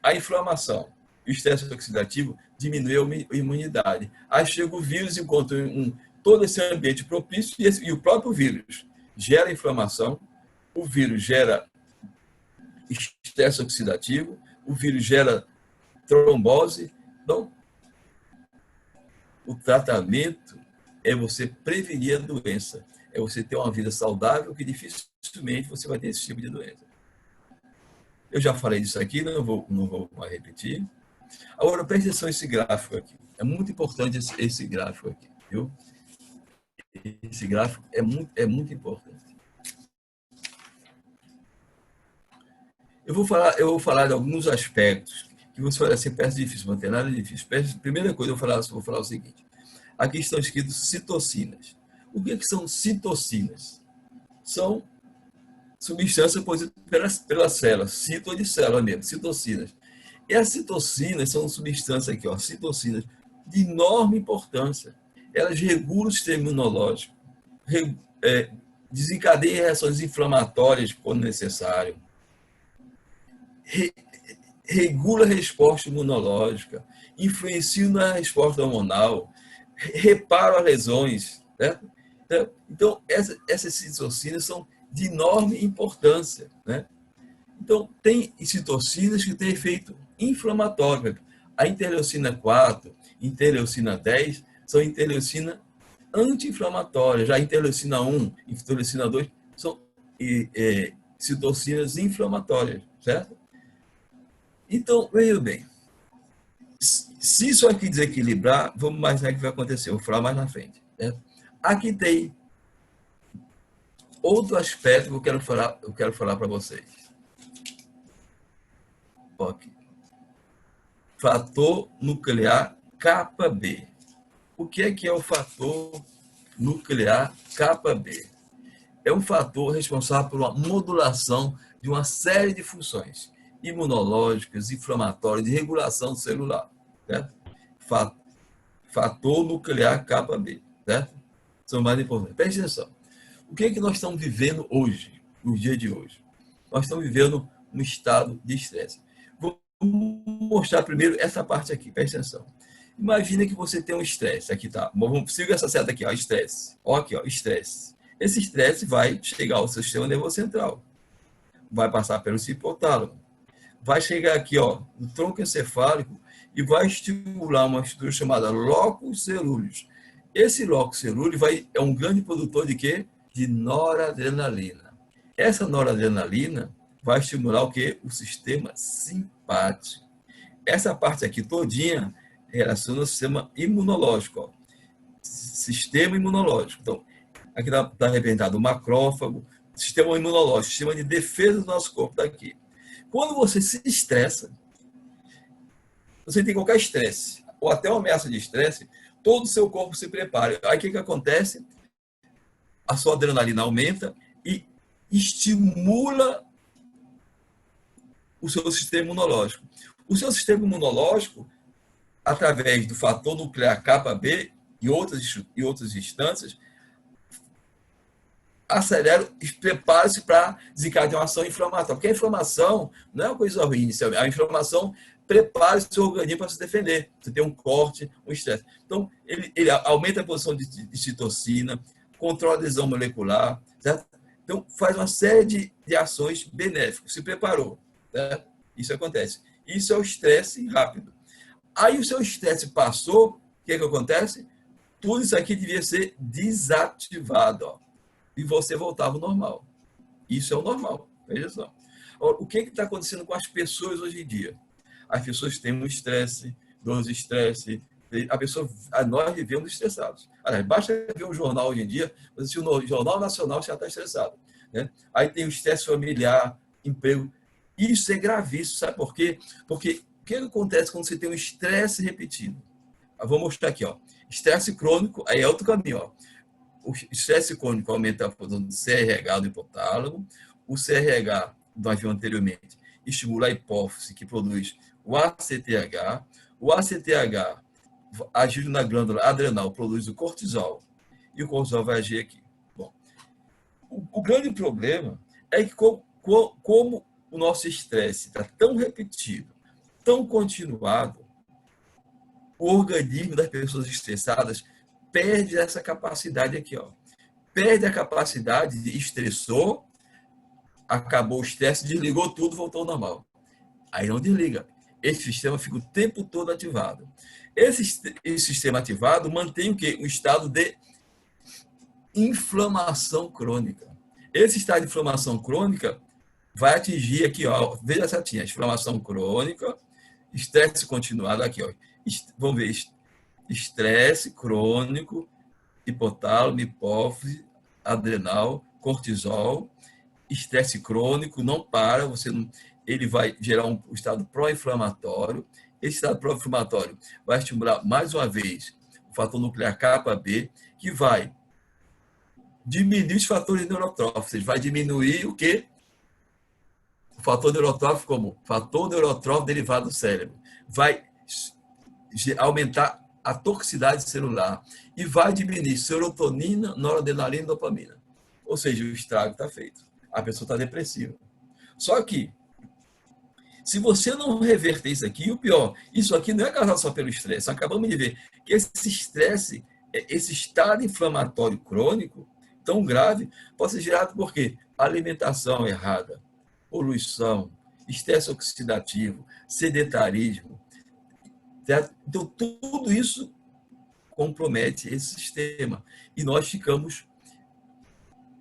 A inflamação e o estresse oxidativo diminuiu a imunidade. Aí chega o vírus e encontra todo esse ambiente propício e o próprio vírus gera inflamação, o vírus gera estresse oxidativo, o vírus gera trombose. Então, o tratamento é você prevenir a doença, é você ter uma vida saudável, que dificilmente você vai ter esse tipo de doença. Eu já falei disso aqui, não vou mais repetir. Agora, preste atenção nesse gráfico aqui. É muito importante esse gráfico aqui, viu? Esse gráfico é muito importante. Eu vou falar de alguns aspectos que você fala assim, parece difícil, não tem nada difícil. Primeira coisa, eu vou falar o seguinte. Aqui estão escritos citocinas. O que são citocinas? São substâncias produzidas pelas células, cito de célula mesmo, citocinas. E as citocinas são substâncias aqui, citocinas de enorme importância. Elas regulam o sistema imunológico, desencadeiam reações inflamatórias quando necessário, regula a resposta imunológica, influencia na resposta hormonal, repara as lesões. Certo? Então, essas citocinas são de enorme importância. Né? Então, tem citocinas que têm efeito inflamatório. A interleucina 4, interleucina 10 são interleucina anti-inflamatórias. Já a interleucina 1, interleucina 2 são citocinas inflamatórias, certo? Então, veja bem, se isso aqui desequilibrar, vamos imaginar o que vai acontecer, eu vou falar mais na frente. Certo? Aqui tem outro aspecto que eu quero falar para vocês. Okay. Fator nuclear kappa B. O que é o fator nuclear kappa B? É um fator responsável por uma modulação de uma série de funções imunológicas, inflamatórias, de regulação celular. Certo? Fator nuclear kappa B. Certo? São mais importantes. Preste atenção. O que nós estamos vivendo hoje, no dia de hoje? Nós estamos vivendo um estado de estresse. Vou mostrar primeiro essa parte aqui, preste atenção. Imagina que você tem um estresse, aqui tá. Vamos seguir essa seta aqui, estresse. Aqui, estresse. Esse estresse vai chegar ao seu sistema nervoso central. Vai passar pelo hipotálamo. vai chegar aqui, ó, no tronco encefálico e vai estimular uma estrutura chamada locus coeruleus. Esse locus coeruleus é um grande produtor de quê? De noradrenalina. Essa noradrenalina vai estimular o quê? O sistema simpático. Essa parte aqui todinha relaciona ao sistema imunológico, ó. Sistema imunológico. Então, aqui está representado o macrófago, sistema imunológico, sistema de defesa do nosso corpo está aqui. Quando você se estressa, você tem qualquer estresse, ou até uma ameaça de estresse, todo o seu corpo se prepara. Aí o que acontece? A sua adrenalina aumenta e estimula o seu sistema imunológico. O seu sistema imunológico, através do fator nuclear kappa B e outras instâncias, acelera e prepara-se para desencadear uma ação inflamatória. Porque a inflamação não é uma coisa ruim inicialmente. A inflamação prepara o seu organismo para se defender. Você tem um corte, um estresse. Então, ele aumenta a produção de citocina, controla a adesão molecular, certo? Então, faz uma série de ações benéficas. Se preparou, certo? Isso acontece. Isso é o estresse rápido. Aí o seu estresse passou, o que acontece? Tudo isso aqui devia ser desativado, ó, e você voltava ao normal. Isso é o normal, veja só. O que está acontecendo com as pessoas hoje em dia? As pessoas têm um estresse, dor de estresse, nós vivemos estressados. Aliás, basta ver o jornal hoje em dia, você o Jornal Nacional já está estressado, né? Aí tem o estresse familiar, emprego. Isso é gravíssimo, sabe por quê? Porque o que acontece quando você tem um estresse repetido? Eu vou mostrar aqui, ó. Estresse crônico, aí é outro caminho, ó. O estresse crônico aumenta a produção do CRH do hipotálamo. O CRH, nós vimos anteriormente, estimula a hipófise, que produz o ACTH. O ACTH, agindo na glândula adrenal, produz o cortisol. E o cortisol vai agir aqui. Bom, o grande problema é que, como o nosso estresse está tão repetido, tão continuado, o organismo das pessoas estressadas perde essa capacidade aqui, ó. Perde a capacidade de estressou, acabou o estresse, desligou tudo, voltou ao normal. Aí não desliga. Esse sistema fica o tempo todo ativado. Esse sistema ativado mantém o quê? Um estado de inflamação crônica. Esse estado de inflamação crônica vai atingir aqui, ó, veja a setinha, inflamação crônica, estresse continuado aqui, ó. Vamos ver, estresse crônico, hipotálamo, hipófise, adrenal, cortisol, estresse crônico, não para, ele vai gerar um estado pró-inflamatório. Esse estado pró-inflamatório vai estimular, mais uma vez, o fator nuclear kappa B, que vai diminuir os fatores neurotróficos, vai diminuir o quê? O fator neurotrófico como? Fator neurotrófico derivado do cérebro. Vai aumentar a toxicidade celular e vai diminuir serotonina, noradrenalina e dopamina. Ou seja, o estrago está feito. A pessoa está depressiva. Só que, se você não reverter isso aqui, o pior, isso aqui não é causado só pelo estresse. Acabamos de ver que esse estresse, esse estado inflamatório crônico, tão grave, pode ser gerado por quê? Alimentação errada, poluição, estresse oxidativo, sedentarismo. Certo? Então, tudo isso compromete esse sistema. E nós ficamos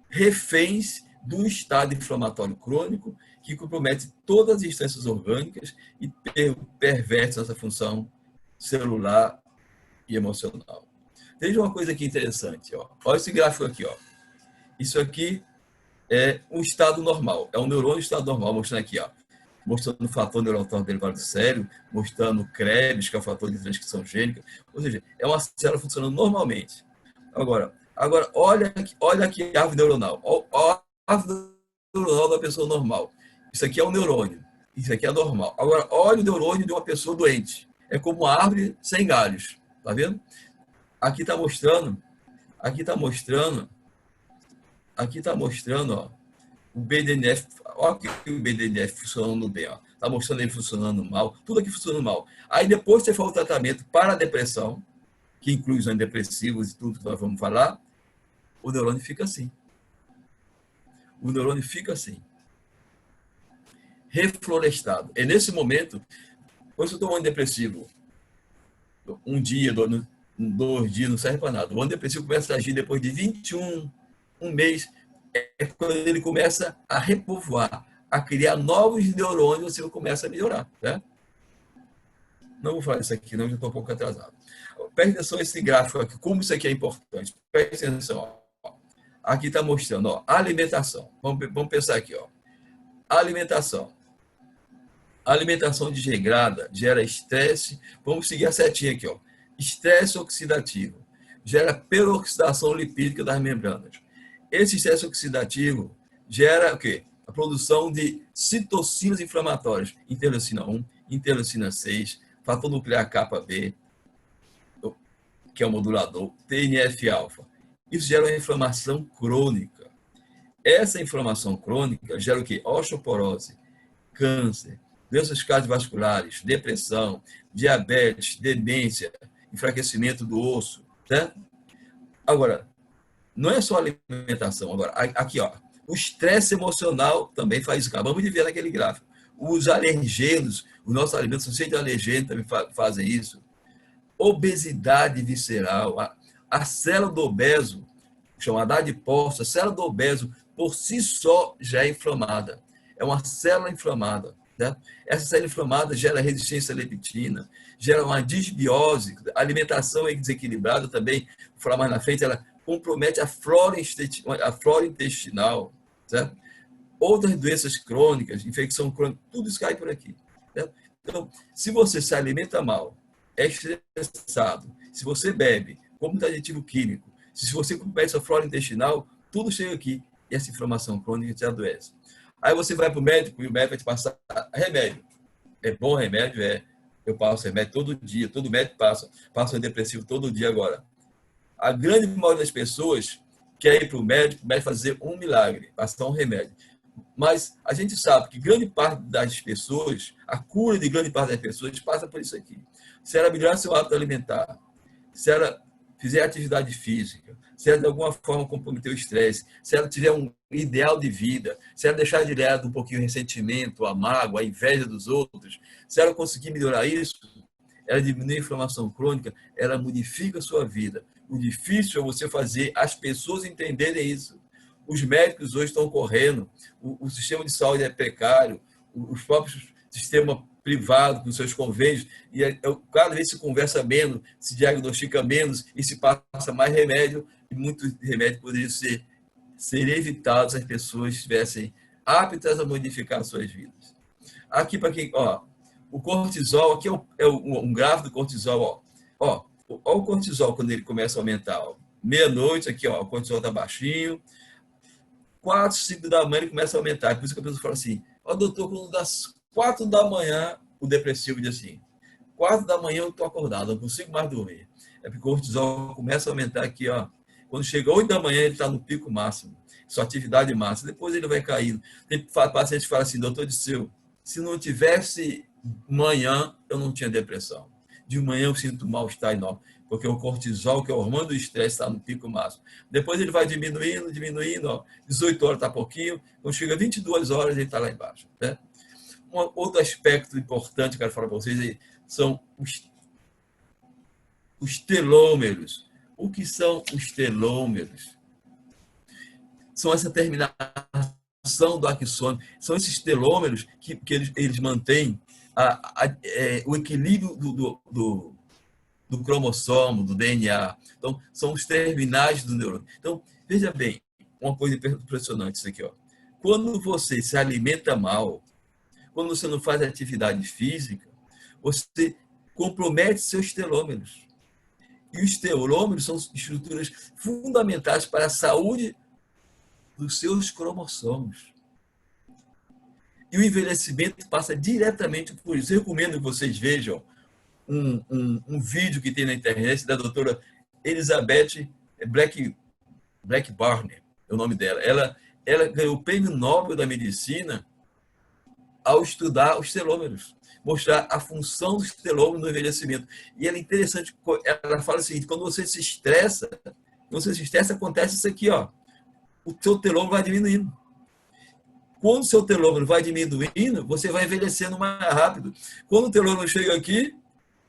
reféns do estado inflamatório crônico que compromete todas as instâncias orgânicas e perverte nossa função celular e emocional. Veja uma coisa aqui interessante. Ó. Olha esse gráfico aqui. Ó. Isso aqui é um estado normal. É um neurônio em estado normal, mostrando aqui. Ó. Mostrando o fator neurotrófico derivado do cérebro, mostrando o Krebs, que é o fator de transcrição gênica. Ou seja, é uma célula funcionando normalmente. Agora olha aqui a árvore neuronal. Olha a árvore neuronal da pessoa normal. Isso aqui é um neurônio. Isso aqui é normal. Agora, olha o neurônio de uma pessoa doente. É como uma árvore sem galhos. Tá vendo? Aqui está mostrando, ó, o BDNF. Olha aqui o BDNF funcionando bem. Está mostrando ele funcionando mal. Tudo aqui funcionando mal. Aí depois você faz o tratamento para a depressão, que inclui os antidepressivos e tudo que nós vamos falar, o neurônio fica assim. O neurônio fica assim. reflorestado. É nesse momento, quando eu estou antidepressivo, um dia, 2 dias, não serve para nada. O antidepressivo começa a agir depois de 21, um mês, é quando ele começa a repovoar, a criar novos neurônios, você começa a melhorar. Né? Não vou falar isso aqui, não, já estou um pouco atrasado. Preste atenção nesse gráfico aqui, como isso aqui é importante. Preste atenção. Ó. Aqui está mostrando, ó, alimentação. Vamos pensar aqui, ó. Alimentação. A alimentação desregrada gera estresse. Vamos seguir a setinha aqui, ó. Estresse oxidativo gera peroxidação lipídica das membranas. Esse estresse oxidativo gera o quê? A produção de citocinas inflamatórias, interleucina 1, interleucina 6, fator nuclear kappa B, que é o modulador, TNF-alfa. Isso gera uma inflamação crônica. Essa inflamação crônica gera o quê? Osteoporose, câncer, doenças cardiovasculares, depressão, diabetes, demência, enfraquecimento do osso, certo? Agora, não é só alimentação. Agora, aqui, ó, o estresse emocional também faz isso. Acabamos de ver naquele gráfico. Os alergênios, os nossos alimentos são cheios de alergênios, também fazem isso. Obesidade visceral, a célula do obeso, chamada adipócito, a célula do obeso, por si só, já é inflamada. É uma célula inflamada. Né? Essa célula inflamada gera resistência à leptina, gera uma disbiose, a alimentação é desequilibrada também, vou falar mais na frente, ela compromete a flora intestinal, certo? Outras doenças crônicas, infecção crônica, tudo isso cai por aqui. Certo? Então, se você se alimenta mal, é estressado, se você bebe, como muito aditivo químico, se você compromete a flora intestinal, tudo chega aqui e essa inflamação crônica te adoece. Aí você vai para o médico e o médico vai te passar remédio. É bom remédio? É. Eu passo remédio todo dia, todo médico passa antidepressivo todo dia agora. A grande maioria das pessoas quer ir para o médico fazer um milagre, passar um remédio. Mas a gente sabe que grande parte das pessoas, a cura de grande parte das pessoas passa por isso aqui. Se ela melhorar seu hábito alimentar, se ela fizer atividade física, se ela de alguma forma comprometer o estresse, se ela tiver um ideal de vida, se ela deixar de lado um pouquinho o ressentimento, a mágoa, a inveja dos outros, se ela conseguir melhorar isso, ela diminui a inflamação crônica, ela modifica a sua vida. O difícil é você fazer as pessoas entenderem isso. Os médicos hoje estão correndo, o sistema de saúde é precário, os próprios sistemas privados, com seus convênios, e cada vez se conversa menos, se diagnostica menos e se passa mais remédio, e muitos remédios poderiam ser evitados se as pessoas estivessem aptas a modificar suas vidas. Aqui, para quem, ó, o cortisol, aqui é um gráfico do cortisol, ó, o cortisol quando ele começa a aumentar, ó, meia-noite, aqui, ó, o cortisol está baixinho, 4, 5 da manhã ele começa a aumentar. Por isso que a pessoa fala assim, ó, doutor, quando das 4 da manhã, o depressivo diz assim, 4 da manhã eu estou acordado, não consigo mais dormir. É porque o cortisol começa a aumentar aqui, ó. Quando chega 8 da manhã, ele está no pico máximo, sua atividade máxima. Depois ele vai caindo. Tem paciente que fala assim, doutor Disseu, se não tivesse manhã, eu não tinha depressão. De manhã eu sinto mal-estar enorme, porque o cortisol, que é o hormônio do estresse, está no pico máximo. Depois ele vai diminuindo, ó. 18 horas está pouquinho, quando chega 22 horas, ele está lá embaixo. Né? Outro aspecto importante que eu quero falar para vocês são os telômeros. O que são os telômeros? São essa terminação do axônio, são esses telômeros que eles mantêm o equilíbrio do cromossomo, do DNA. Então, são os terminais do neurônio. Então, veja bem, uma coisa impressionante isso aqui, ó. Quando você se alimenta mal, quando você não faz atividade física, você compromete seus telômeros. E os telômeros são estruturas fundamentais para a saúde dos seus cromossomos. E o envelhecimento passa diretamente por isso. Eu recomendo que vocês vejam um vídeo que tem na internet da doutora Elizabeth Blackburn, é o nome dela. Ela ganhou o Prêmio Nobel da Medicina ao estudar os telômeros, mostrar a função dos telômeros no envelhecimento. E ela é interessante, ela fala o seguinte, quando você se estressa, acontece isso aqui, ó. O seu telômero vai diminuindo. Quando o seu telômero vai diminuindo, você vai envelhecendo mais rápido. Quando o telômero chega aqui,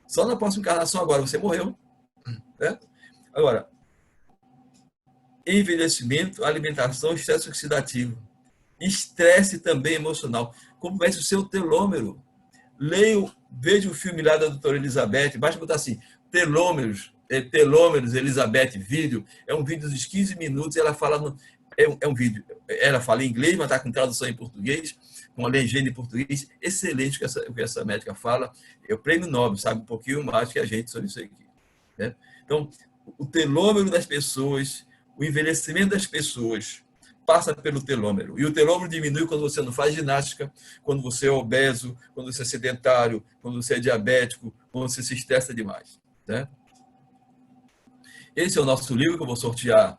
só na próxima encarnação agora, você morreu. Né? Agora, envelhecimento, alimentação, estresse oxidativo. Estresse também emocional. Compromete o seu telômero. Veja o filme lá da doutora Elizabeth, basta botar assim, telômeros, Elizabeth, vídeo, é um vídeo de 15 minutos, ela fala, é um vídeo, ela fala em inglês, mas está com tradução em português, com a legenda em português, excelente o que essa médica fala, é o prêmio Nobel, sabe um pouquinho mais que a gente sobre isso aqui. Né? Então, o telômero das pessoas, o envelhecimento das pessoas, passa pelo telômero. E o telômero diminui quando você não faz ginástica, quando você é obeso, quando você é sedentário, quando você é diabético, quando você se estressa demais. Né? Esse é o nosso livro que eu vou sortear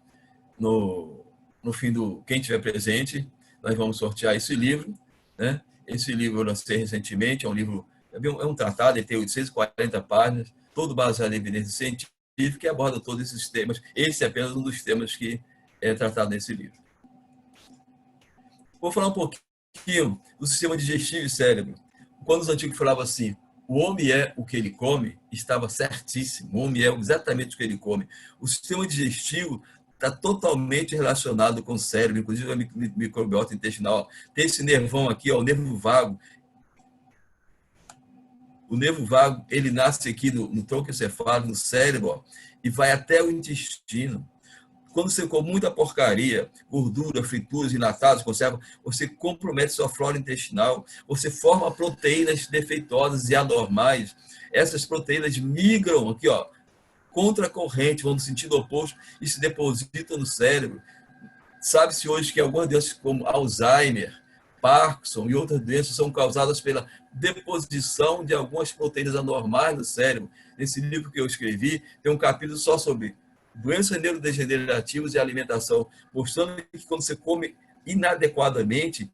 no fim do... Quem tiver presente, nós vamos sortear esse livro. Né? Esse livro eu lancei recentemente, é um tratado, ele tem 840 páginas, todo baseado em evidência científica que aborda todos esses temas. Esse é apenas um dos temas que é tratado nesse livro. Vou falar um pouquinho do sistema digestivo e cérebro. Quando os antigos falavam assim, o homem é o que ele come, estava certíssimo. O homem é exatamente o que ele come. O sistema digestivo está totalmente relacionado com o cérebro, inclusive a microbiota intestinal. Tem esse nervão aqui, ó, o nervo vago. O nervo vago, ele nasce aqui no tronco encefálico, no cérebro, ó, e vai até o intestino. Quando você come muita porcaria, gordura, frituras, enlatados, conserva, você compromete sua flora intestinal, você forma proteínas defeituosas e anormais. Essas proteínas migram aqui, ó, contra a corrente, vão no sentido oposto e se depositam no cérebro. Sabe-se hoje que algumas doenças como Alzheimer, Parkinson e outras doenças são causadas pela deposição de algumas proteínas anormais no cérebro. Nesse livro que eu escrevi, tem um capítulo só sobre doenças neurodegenerativas e alimentação, mostrando que quando você come inadequadamente,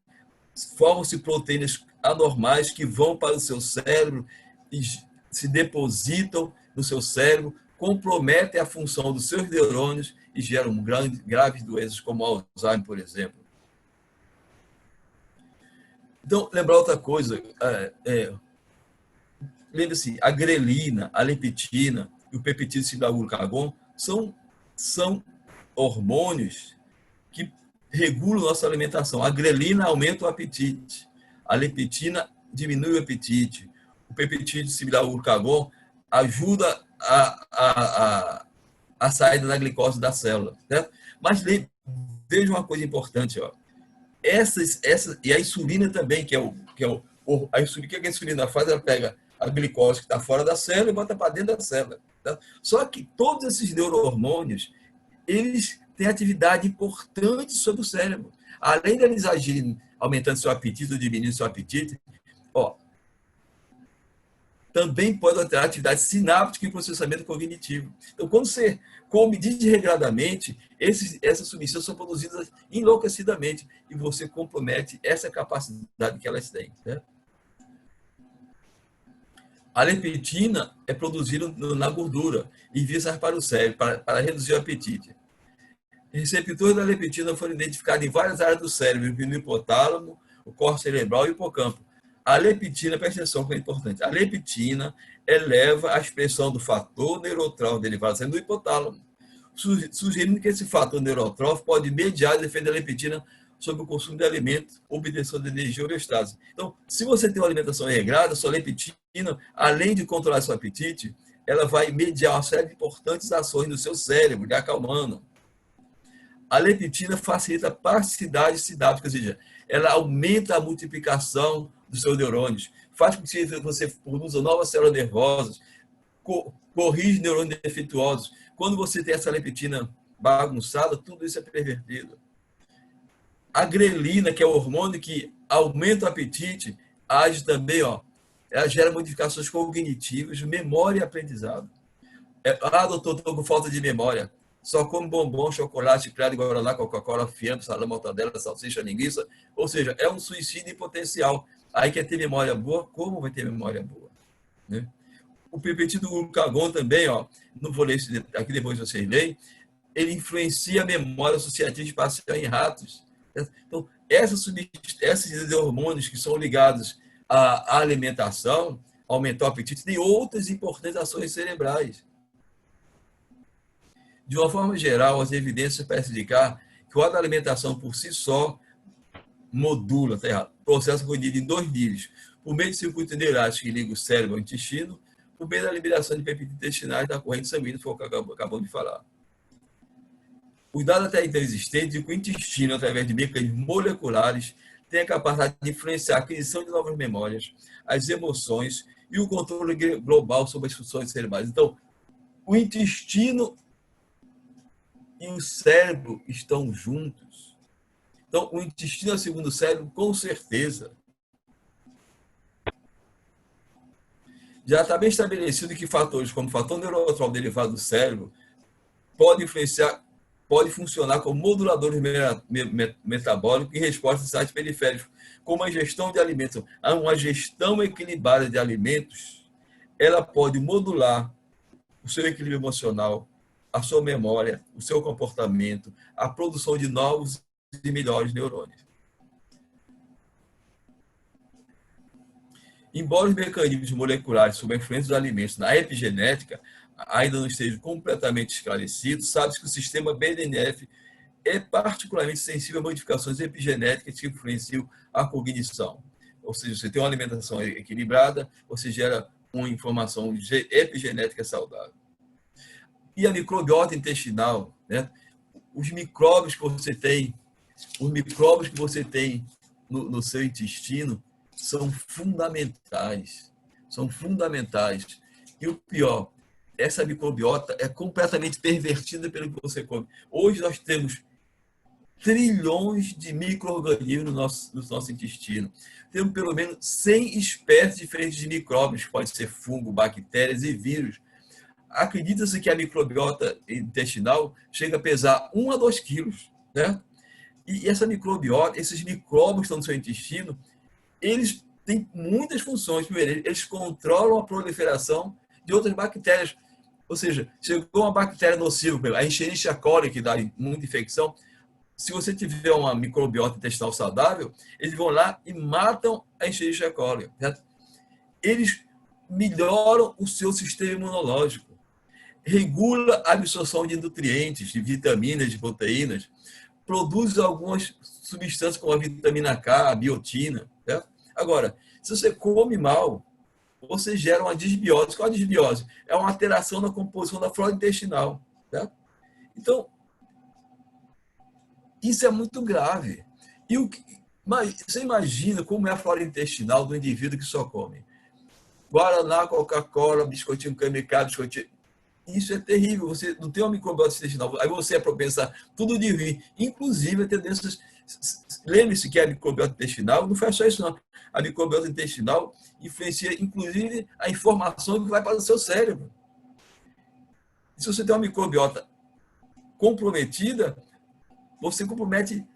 formam-se proteínas anormais que vão para o seu cérebro e se depositam no seu cérebro, comprometem a função dos seus neurônios e geram graves doenças como Alzheimer, por exemplo. Então, lembrar outra coisa, lembre-se, a grelina, a leptina e o peptídeo cibilglucagon são hormônios que regulam nossa alimentação. A grelina aumenta o apetite, a leptina diminui o apetite, o peptídeo cibilglucagon ajuda a saída da glicose da célula. Certo? Mas veja uma coisa importante, ó. E a insulina também, a insulina, que a insulina faz? Ela pega a glicose que está fora da célula e bota para dentro da célula. Tá? Só que todos esses neurohormônios, eles têm atividade importante sobre o cérebro. Além de eles agirem aumentando seu apetite ou diminuindo seu apetite, ó, também pode alterar a atividade sináptica e processamento cognitivo. Então, quando você come desregradamente, essas substâncias são produzidas enlouquecidamente e você compromete essa capacidade que elas têm. Certo? A leptina é produzida na gordura e visa para o cérebro, para reduzir o apetite. Receptores da leptina foram identificados em várias áreas do cérebro, no hipotálamo, o córtex cerebral e o hipocampo. A leptina, presta atenção que é importante, a leptina eleva a expressão do fator neurotrófico derivado do hipotálamo, sugerindo que esse fator neurotrófico pode mediar o efeito da leptina sobre o consumo de alimento, obtenção de energia e homeostase. Então, se você tem uma alimentação regrada, sua leptina, além de controlar seu apetite, ela vai mediar uma série de importantes ações no seu cérebro, lhe acalmando. A leptina facilita a plasticidade sináptica, ou seja, ela aumenta a multiplicação dos seus neurônios, faz com que você produza novas células nervosas, corrige neurônios defeituosos. Quando você tem essa leptina bagunçada, tudo isso é pervertido. A grelina, que é o hormônio que aumenta o apetite, age também, ó, ela gera modificações cognitivas, memória e aprendizado. Doutor, estou com falta de memória. Só come bombom, chocolate, claro, guaraná, Coca-Cola, fiambre, salame, mortadela, salsicha, linguiça. Ou seja, é um suicídio em potencial. Aí quer ter memória boa? Como vai ter memória boa? Né? O peptídeo glucagon também, ó, não vou ler isso aqui, depois vocês leem, ele influencia a memória associativa espacial em ratos. Então, esses hormônios que são ligados à alimentação, aumentar o apetite, tem outras importantes ações cerebrais. De uma forma geral, as evidências parecem indicar que a alimentação por si só modula, tá errado, o processo foi dividido em 2 níveis, por meio de circuitos neurais que ligam o cérebro ao intestino, por meio da liberação de peptídeos intestinais da corrente sanguínea, foi o que acabamos de falar. Os dados até então existentes de que o intestino, através de mecanismos moleculares, tem a capacidade de influenciar a aquisição de novas memórias, as emoções e o controle global sobre as funções cerebrais. Então, o intestino e o cérebro estão juntos. Então, o intestino é o segundo cérebro, com certeza. Já está bem estabelecido que fatores como o fator neurotransmissor derivado do cérebro pode funcionar como moduladores metabólicos em resposta a sites periféricos, como a ingestão de alimentos. Uma gestão equilibrada de alimentos, ela pode modular o seu equilíbrio emocional, a sua memória, o seu comportamento, a produção de novos e melhores neurônios. Embora os mecanismos moleculares sob a influência dos alimentos na epigenética ainda não estejam completamente esclarecidos, sabe-se que o sistema BDNF é particularmente sensível a modificações epigenéticas que influenciam a cognição. Ou seja, você tem uma alimentação equilibrada, você gera uma informação epigenética saudável. E a microbiota intestinal, né? Os micróbios que você tem no seu intestino são fundamentais. São fundamentais. E o pior, essa microbiota é completamente pervertida pelo que você come. Hoje nós temos trilhões de micro-organismos no nosso intestino. Temos pelo menos 100 espécies diferentes de micróbios, que podem ser fungo, bactérias e vírus. Acredita-se que a microbiota intestinal chega a pesar 1 a 2 quilos, né? E essa microbiota, esses micróbios que estão no seu intestino, eles têm muitas funções. Primeiro, eles controlam a proliferação de outras bactérias. Ou seja, chegou uma bactéria nociva, a Escherichia coli, que dá muita infecção. Se você tiver uma microbiota intestinal saudável, eles vão lá e matam a Escherichia coli. Certo? Eles melhoram o seu sistema imunológico, regula a absorção de nutrientes, de vitaminas, de proteínas, produz algumas substâncias como a vitamina K, a biotina. Certo? Agora, se você come mal, você gera uma disbiose. Qual é a disbiose? É uma alteração na composição da flora intestinal. Certo? Então, isso é muito grave. Mas você imagina como é a flora intestinal do indivíduo que só come guaraná, Coca-Cola, biscoitinho kamikaze, biscoitinho. Isso é terrível. Você não tem uma microbiota intestinal. Aí você é propenso a tudo de ruim, inclusive a ter doenças. Lembre-se que a microbiota intestinal não faz só isso, não. A microbiota intestinal influencia, inclusive, a informação que vai para o seu cérebro. Se você tem uma microbiota comprometida, você compromete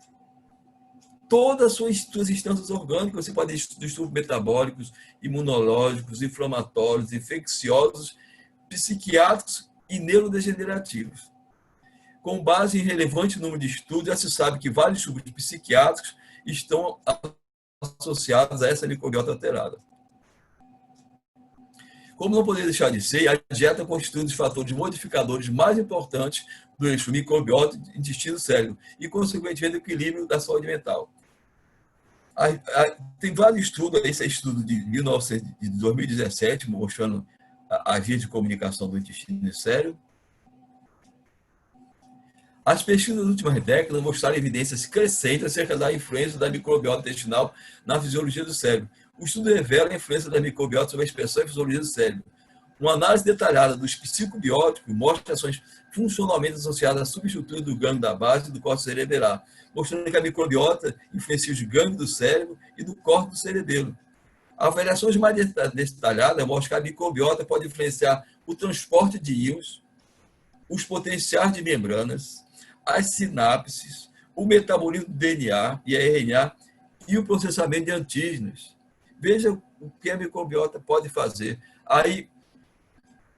todas as suas instâncias orgânicas. Você pode ter distúrbios metabólicos, imunológicos, inflamatórios, infecciosos, psiquiátricos e neurodegenerativos. Com base em relevante número de estudos, já se sabe que vários distúrbios psiquiátricos estão associados a essa microbiota alterada. Como não poderia deixar de ser, a dieta constitui um dos fatores modificadores mais importantes do eixo microbiota, intestino-cérebro e, consequentemente, do equilíbrio da saúde mental. Tem vários estudos, esse é estudo de 2017, mostrando a via de comunicação do intestino e cérebro. As pesquisas das últimas décadas mostraram evidências crescentes acerca da influência da microbiota intestinal na fisiologia do cérebro. O estudo revela a influência da microbiota sobre a expressão e fisiologia do cérebro. Uma análise detalhada dos psicobióticos mostra ações funcionalmente associadas à subestrutura do gânglio da base e do córtex cerebelar, mostrando que a microbiota influencia os gânglios do cérebro e do córtex cerebelo. Avaliações mais detalhadas mostram que a microbiota pode influenciar o transporte de íons, os potenciais de membranas, as sinapses, o metabolismo do DNA e RNA e o processamento de antígenos. Veja o que a microbiota pode fazer. Aí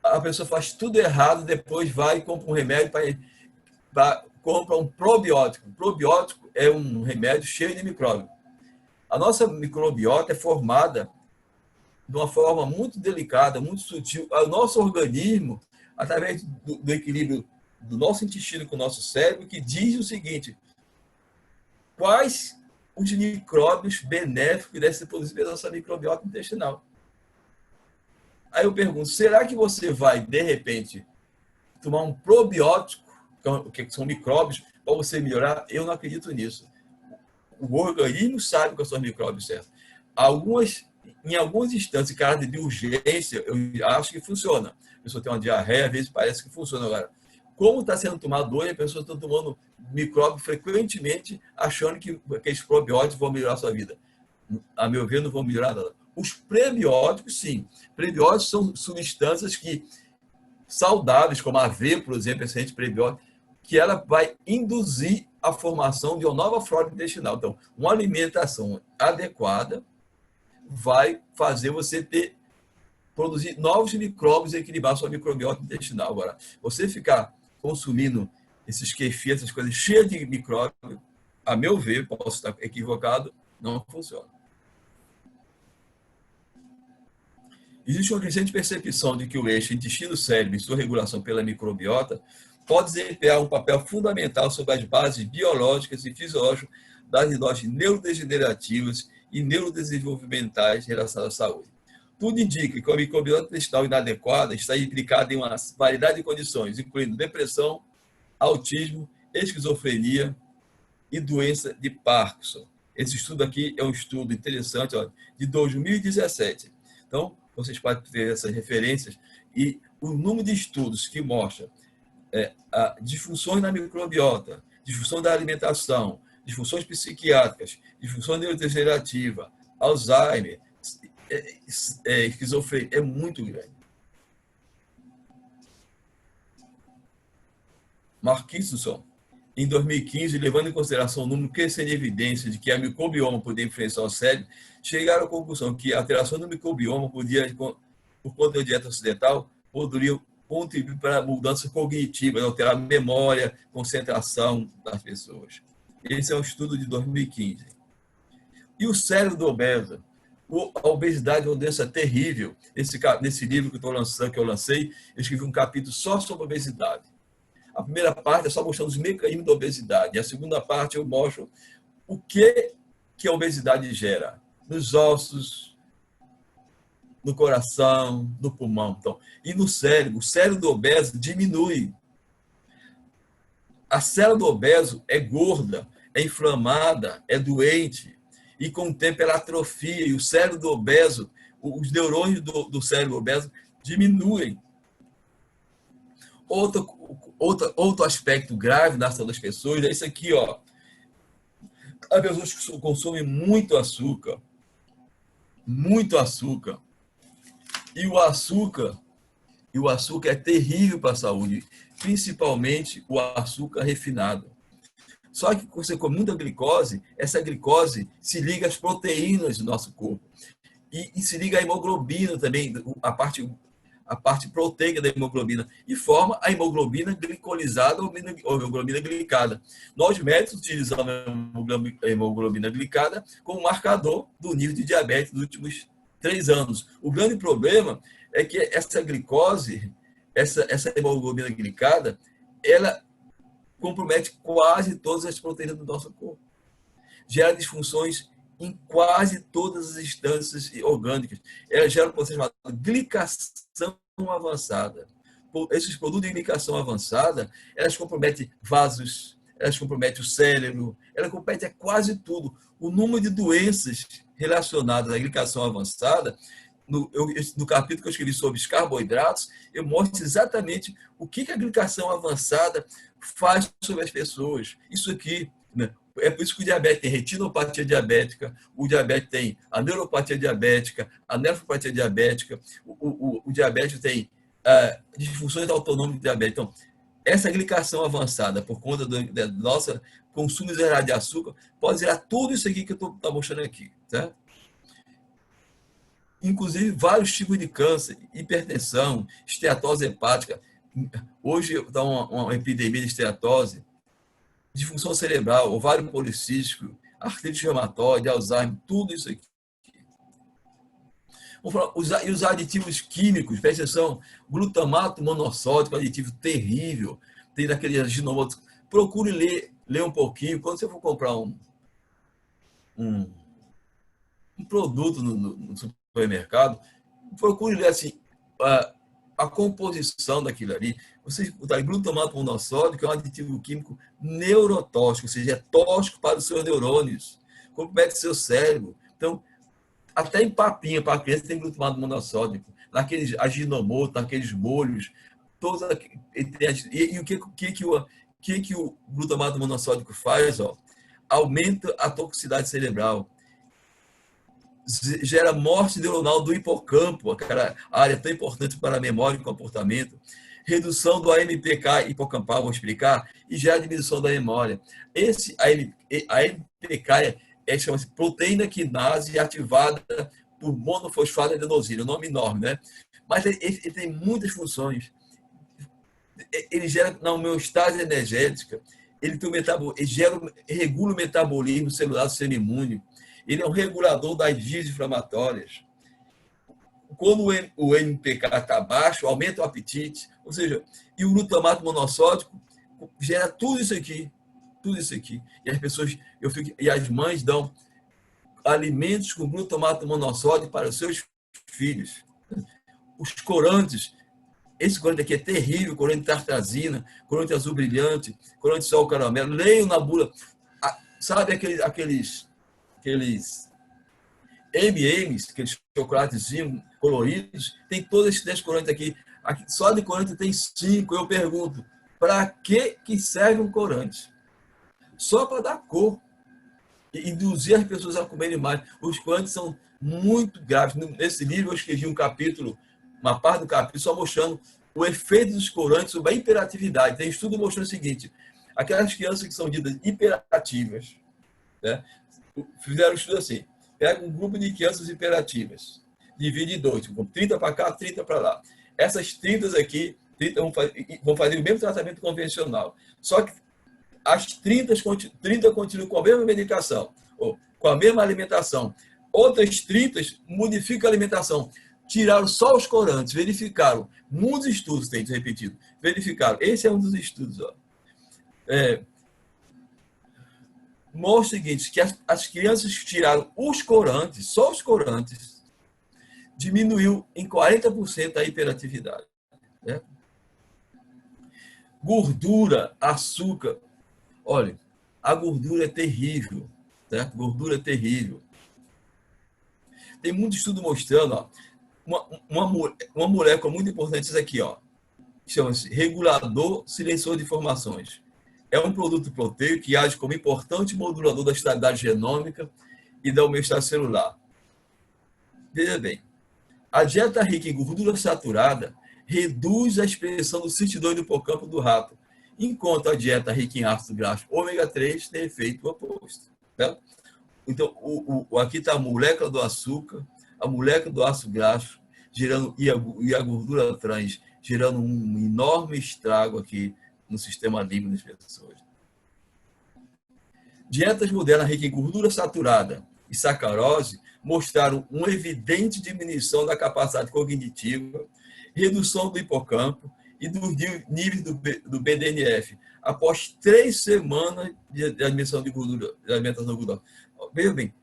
a pessoa faz tudo errado, depois vai e compra um remédio para compra um probiótico. Probiótico é um remédio cheio de micróbios. A nossa microbiota é formada de uma forma muito delicada, muito sutil. O nosso organismo, através do equilíbrio do nosso intestino com o nosso cérebro, que diz o seguinte: quais os micróbios benéficos que devem ser produzidos pela nossa microbiota intestinal. Aí eu pergunto, será que você vai, de repente, tomar um probiótico, que são micróbios, para você melhorar? Eu não acredito nisso. O organismo sabe quais são os micróbios certos. Em algumas instâncias, em caso de urgência, eu acho que funciona. A pessoa tem uma diarreia, às vezes parece que funciona. Agora, como está sendo tomado hoje, a pessoa está tomando micróbio frequentemente, achando que aqueles probióticos vão melhorar a sua vida. A meu ver, não vão melhorar nada. Os prebióticos, sim. Prebióticos são substâncias saudáveis, como a aveia, por exemplo, excelente prebiótico, que ela vai induzir a formação de uma nova flora intestinal. Então, uma alimentação adequada vai fazer você produzir novos micróbios e equilibrar sua microbiota intestinal. Agora, você ficar consumindo esses kefir, essas coisas cheias de micróbios, a meu ver, posso estar equivocado, não funciona. Existe uma crescente percepção de que o eixo intestino-cérebro e sua regulação pela microbiota pode desempenhar um papel fundamental sobre as bases biológicas e fisiológicas das endógenas neurodegenerativas e neurodesenvolvimentais relacionadas à saúde. Tudo indica que a microbiota intestinal inadequada está implicada em uma variedade de condições, incluindo depressão, autismo, esquizofrenia e doença de Parkinson. Esse estudo aqui é um estudo interessante, ó, de 2017. Então, vocês podem ter essas referências e o número de estudos que mostra disfunções na microbiota, disfunção da alimentação, disfunções psiquiátricas, disfunção neurodegenerativa, Alzheimer, esquizofrenia, é muito grande. Marquinson, em 2015, levando em consideração o número crescente de evidências de que a microbioma poderia influenciar o cérebro, chegaram à conclusão que a alteração do microbioma podia, por conta da dieta ocidental, poderia contribuir para a mudança cognitiva, alterar a memória, concentração das pessoas. Esse é um estudo de 2015. E o cérebro do obeso? A obesidade é uma doença terrível. Nesse livro que eu lancei, eu escrevi um capítulo só sobre a obesidade. A primeira parte é só mostrando os mecanismos da obesidade. E a segunda parte eu mostro o que a obesidade gera nos ossos, no coração, no pulmão. Então, e no cérebro. O cérebro do obeso diminui. A célula do obeso é gorda, é inflamada, é doente. E com o tempo ela atrofia. E o cérebro do obeso, os neurônios do cérebro obeso diminuem. Outro aspecto grave na saúde das pessoas é isso aqui, ó. As pessoas que consomem muito açúcar. E o açúcar é terrível para a saúde, principalmente o açúcar refinado. Só que quando você come muita glicose, essa glicose se liga às proteínas do nosso corpo. E se liga à hemoglobina também, a parte proteica da hemoglobina, e forma a hemoglobina glicolizada ou hemoglobina glicada. Nós médicos utilizamos a hemoglobina glicada como marcador do nível de diabetes dos últimos 3 anos. O grande problema é que essa glicose, essa hemoglobina glicada, ela compromete quase todas as proteínas do nosso corpo. Gera disfunções em quase todas as instâncias orgânicas. Ela gera um processo chamado glicação avançada. Esses produtos de glicação avançada, elas comprometem vasos, elas comprometem o cérebro, elas comprometem quase tudo. O número de doenças relacionadas à glicação avançada, no capítulo que eu escrevi sobre os carboidratos, eu mostro exatamente o que a glicação avançada faz sobre as pessoas. Isso aqui, né? É por isso que o diabetes tem retinopatia diabética, o diabetes tem a neuropatia diabética, a nefropatia diabética, o diabetes tem disfunções autonômicas do diabetes. Então, essa glicação avançada, por conta do nosso consumo exagerado de açúcar, pode gerar tudo isso aqui que eu estou mostrando aqui. Certo? Inclusive, vários tipos de câncer, hipertensão, esteatose hepática. Hoje está uma epidemia de esteatose. disfunção cerebral, ovário policístico, artrite reumatoide, Alzheimer, tudo isso aqui. E os aditivos químicos, presta atenção, glutamato monossódico, aditivo terrível, tem daquele aginomoto. Procure ler um pouquinho. Quando você for comprar um produto no supermercado, procure ler assim, a composição daquilo ali. Você botar glutamato monossódico é um aditivo químico neurotóxico, ou seja, é tóxico para os seus neurônios, compromete seu cérebro. Então, até em papinha para criança tem glutamato monossódico, naqueles aginomoto, naqueles molhos, todos. E o que o glutamato monossódico faz? Ó, aumenta a toxicidade cerebral, gera morte neuronal do hipocampo, aquela área tão importante para a memória e comportamento, redução do AMPK hipocampal, vou explicar, e gera diminuição da memória. A AMPK chama-se proteína quinase ativada por monofosfato adenosina, um nome enorme, né? Mas ele tem muitas funções. Ele gera na homeostase energética, ele regula o metabolismo celular do sistema imune, ele é um regulador das vias inflamatórias. Quando o MPK está baixo, aumenta o apetite, ou seja, e o glutamato monossódico gera tudo isso aqui. E as pessoas, e as mães dão alimentos com glutamato monossódico para os seus filhos. Os corantes, esse corante aqui é terrível, corante de tartrazina, corante azul brilhante, corante de sol caramelo. Leiam na bula, sabe aqueles M&M's, aqueles chocolatezinhos coloridos, tem todos esses 10 corantes aqui. Só de corante tem 5. Eu pergunto, para que serve um corante? Só para dar cor e induzir as pessoas a comerem mais. Os corantes são muito graves. Nesse livro eu escrevi um capítulo, uma parte do capítulo, só mostrando o efeito dos corantes sobre a hiperatividade. Tem estudo mostrando o seguinte: aquelas crianças que são ditas hiperativas, né, fizeram um estudo assim: pega um grupo de crianças hiperativas, divide em 2, 30 para cá, 30 para lá. Essas 30 aqui 30 vão fazer o mesmo tratamento convencional. Só que as 30 continuam com a mesma medicação, ou com a mesma alimentação. Outras 30 modificam a alimentação. Tiraram só os corantes, verificaram. Muitos estudos têm repetido. Verificaram. Esse é um dos estudos. Ó. Mostra o seguinte, que as crianças que tiraram os corantes, só os corantes, diminuiu em 40% a hiperatividade. Né? Gordura, açúcar. Olha, a gordura é terrível. Certo? Gordura é terrível. Tem muito estudo mostrando, ó, uma molécula muito importante, isso aqui, ó, chama-se regulador silencioso de informações. É um produto proteico que age como importante modulador da estabilidade genômica e da homeostase celular. Veja bem, a dieta rica em gordura saturada reduz a expressão do CYP2 no hipocampo do rato, enquanto a dieta rica em ácido graxo ômega 3 tem efeito oposto. Tá? Então, aqui está a molécula do açúcar, a molécula do ácido graxo, e a gordura trans, gerando um enorme estrago aqui no sistema límbico das pessoas. Dietas modernas ricas em gordura saturada e sacarose mostraram uma evidente diminuição da capacidade cognitiva, redução do hipocampo e dos níveis do BDNF após 3 semanas de alimentação de gordura, Veja bem,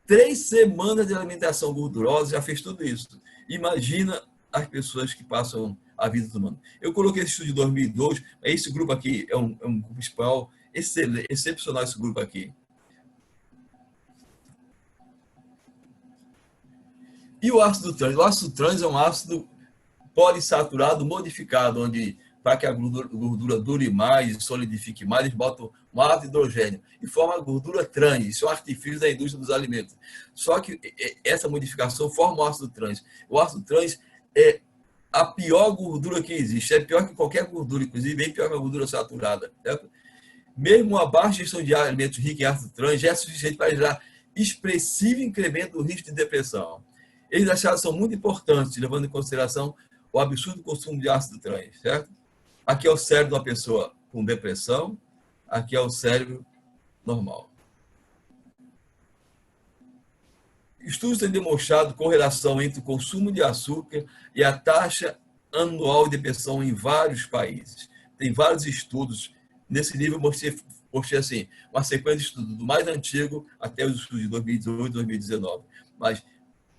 3 semanas de alimentação gordurosa já fez tudo isso. Imagina as pessoas que passam a vida tomando. Eu coloquei esse estudo de 2002, esse grupo aqui é um grupo espanhol, excepcional esse grupo aqui. E o ácido trans? O ácido trans é um ácido polissaturado modificado, onde, para que a gordura dure mais e solidifique mais, eles botam um ácido hidrogênio e forma a gordura trans. Isso é um artifício da indústria dos alimentos. Só que essa modificação forma o ácido trans. O ácido trans é a pior gordura que existe. É pior que qualquer gordura, inclusive bem pior que a gordura saturada. Certo? Mesmo uma baixa ingestão de alimentos ricos em ácido trans já é suficiente para gerar expressivo incremento do risco de depressão. Eles acharam que são muito importantes, levando em consideração o absurdo consumo de ácido trans, certo? Aqui é o cérebro de uma pessoa com depressão, aqui é o cérebro normal. Estudos têm demonstrado correlação entre o consumo de açúcar e a taxa anual de depressão em vários países. Tem vários estudos. Nesse livro eu mostrei assim, uma sequência de estudos do mais antigo até os estudos de 2018 e 2019. Mas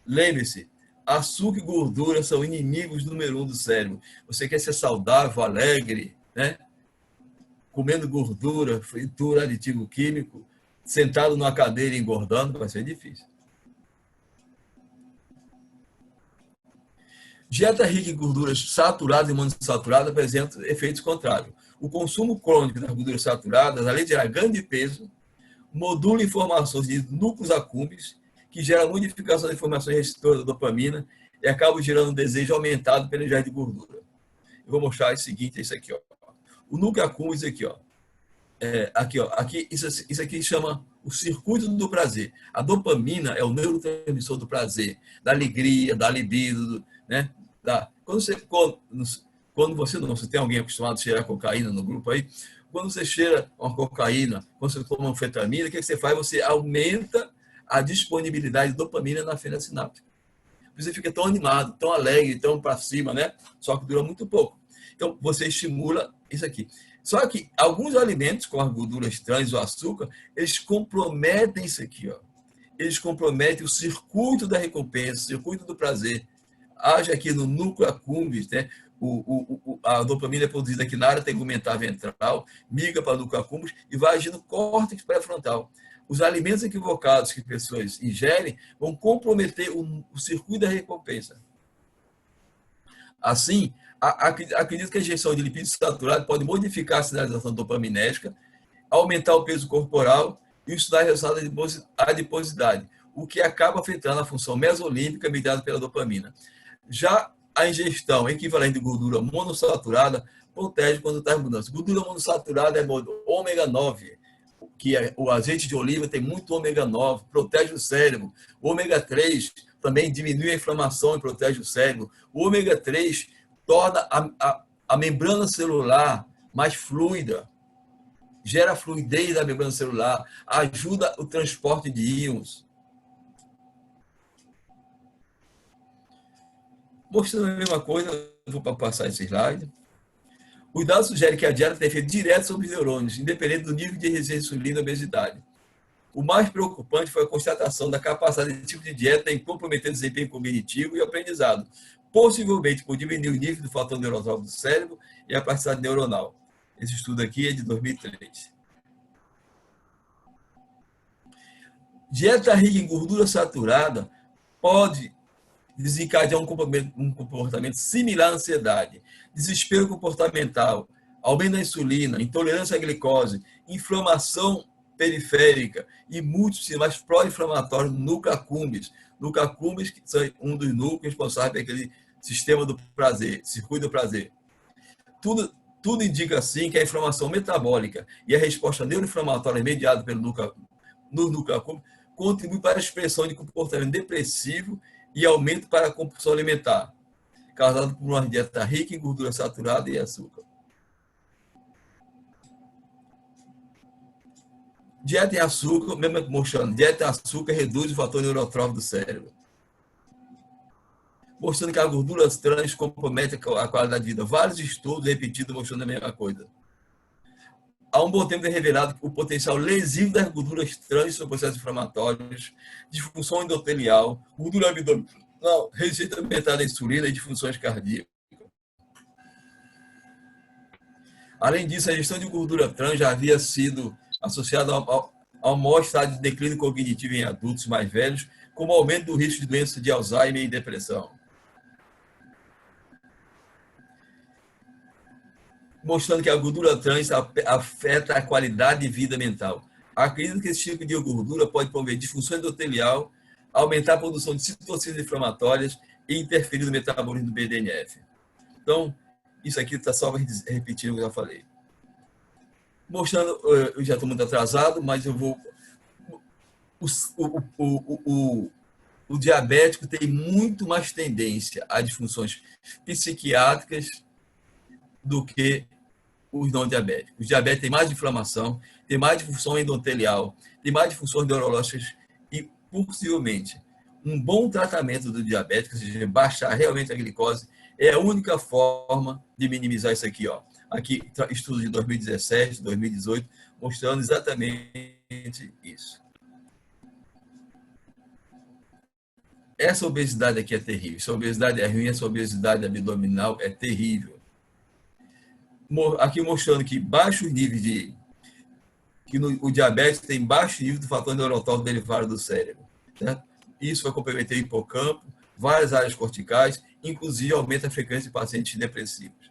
lembre-se, açúcar e gordura são inimigos número 1 do cérebro. Você quer ser saudável, alegre, né? Comendo gordura, fritura, aditivo químico, sentado numa cadeira engordando, vai ser difícil. Dieta rica em gorduras saturadas e monossaturadas apresenta efeitos contrários. O consumo crônico das gorduras saturadas, além de gerar ganho de peso, modula informações de núcleos acúmbeos, que geram modificação de informações receptoras da dopamina e acabam gerando um desejo aumentado pelo ingestão de gordura. Eu vou mostrar o seguinte, é isso aqui, ó. O núcleo acúmbeo, aqui, ó. Isso aqui chama o circuito do prazer. A dopamina é o neurotransmissor do prazer, da alegria, da libido, né? Quando você tem alguém acostumado a cheirar cocaína no grupo aí, quando você cheira uma cocaína, quando você toma anfetamina, o que você faz? Você aumenta a disponibilidade de dopamina na fenda sináptica. Você fica tão animado, tão alegre, tão para cima, né? Só que dura muito pouco. Então, você estimula isso aqui. Só que alguns alimentos, como as gorduras trans, o açúcar, eles comprometem isso aqui, ó. Eles comprometem o circuito da recompensa, o circuito do prazer. Age aqui no núcleo accumbens, né? A dopamina é produzida aqui na área tegumentar ventral, migra para o núcleo accumbens e vai agir no córtex pré-frontal. Os alimentos equivocados que pessoas ingerem vão comprometer o circuito da recompensa. Assim, acredito que a injeção de lipídios saturados pode modificar a sinalização dopaminérgica, aumentar o peso corporal e estudar resultados da adiposidade, o que acaba afetando a função mesolímbica mediada pela dopamina. Já a ingestão equivalente de gordura monossaturada protege quando está em abundância. Gordura monossaturada é ômega 9, que o azeite de oliva tem muito ômega 9, protege o cérebro. O ômega 3 também diminui a inflamação e protege o cérebro. O ômega 3 torna a membrana celular mais fluida, gera fluidez da membrana celular, ajuda o transporte de íons. Mostrando a mesma coisa, vou passar esse slide. Os dados sugerem que a dieta tem efeito direto sobre os neurônios, independente do nível de resistência à insulina e obesidade. O mais preocupante foi a constatação da capacidade desse tipo de dieta em comprometer o desempenho cognitivo e aprendizado, possivelmente por diminuir o nível do fator neurotrópico do cérebro e a plasticidade neuronal. Esse estudo aqui é de 2003. Dieta rica em gordura saturada pode desencadear um comportamento similar à ansiedade, desespero comportamental, aumento da insulina, intolerância à glicose, inflamação periférica e múltiplos sinais pró-inflamatórios no núcleo accumbens. Núcleo accumbens, que são um dos núcleos responsáveis por aquele sistema do prazer, circuito do prazer. Tudo indica, assim, que a inflamação metabólica e a resposta neuroinflamatória mediada pelo núcleo accumbens contribui para a expressão de comportamento depressivo e aumento para a compulsão alimentar, causado por uma dieta rica em gordura saturada e açúcar. Dieta em açúcar, mesmo mostrando, dieta em açúcar reduz o fator neurotrófico do cérebro. Mostrando que a gordura trans compromete a qualidade de vida. Vários estudos repetidos mostrando a mesma coisa. Há um bom tempo é revelado o potencial lesivo das gorduras trans sobre processos inflamatórios, disfunção endotelial, gordura abdominal, resistência aumentada à insulina e disfunções cardíacas. Além disso, a ingestão de gordura trans já havia sido associada ao maior estado de declínio cognitivo em adultos mais velhos, como aumento do risco de doença de Alzheimer e depressão. Mostrando que a gordura trans afeta a qualidade de vida mental. Acredito que esse tipo de gordura pode promover disfunção endotelial, aumentar a produção de citocinas inflamatórias e interferir no metabolismo do BDNF. Então, isso aqui está só repetindo o que eu já falei. Mostrando, eu já estou muito atrasado, mas eu vou... O diabético tem muito mais tendência a disfunções psiquiátricas do que os não diabéticos. Os diabéticos têm mais inflamação, têm mais disfunção endotelial, têm mais disfunções neurológicas e, possivelmente, um bom tratamento do diabético, ou seja, baixar realmente a glicose, é a única forma de minimizar isso aqui. Ó. Aqui, estudo de 2017, 2018, mostrando exatamente isso. Essa obesidade aqui é terrível. Essa obesidade é ruim, essa obesidade abdominal é terrível. Aqui mostrando que baixos níveis de... o diabetes tem baixo nível do fator neurotrófico derivado do cérebro. Certo? Isso vai comprometer o hipocampo, várias áreas corticais, inclusive aumenta a frequência de pacientes depressivos.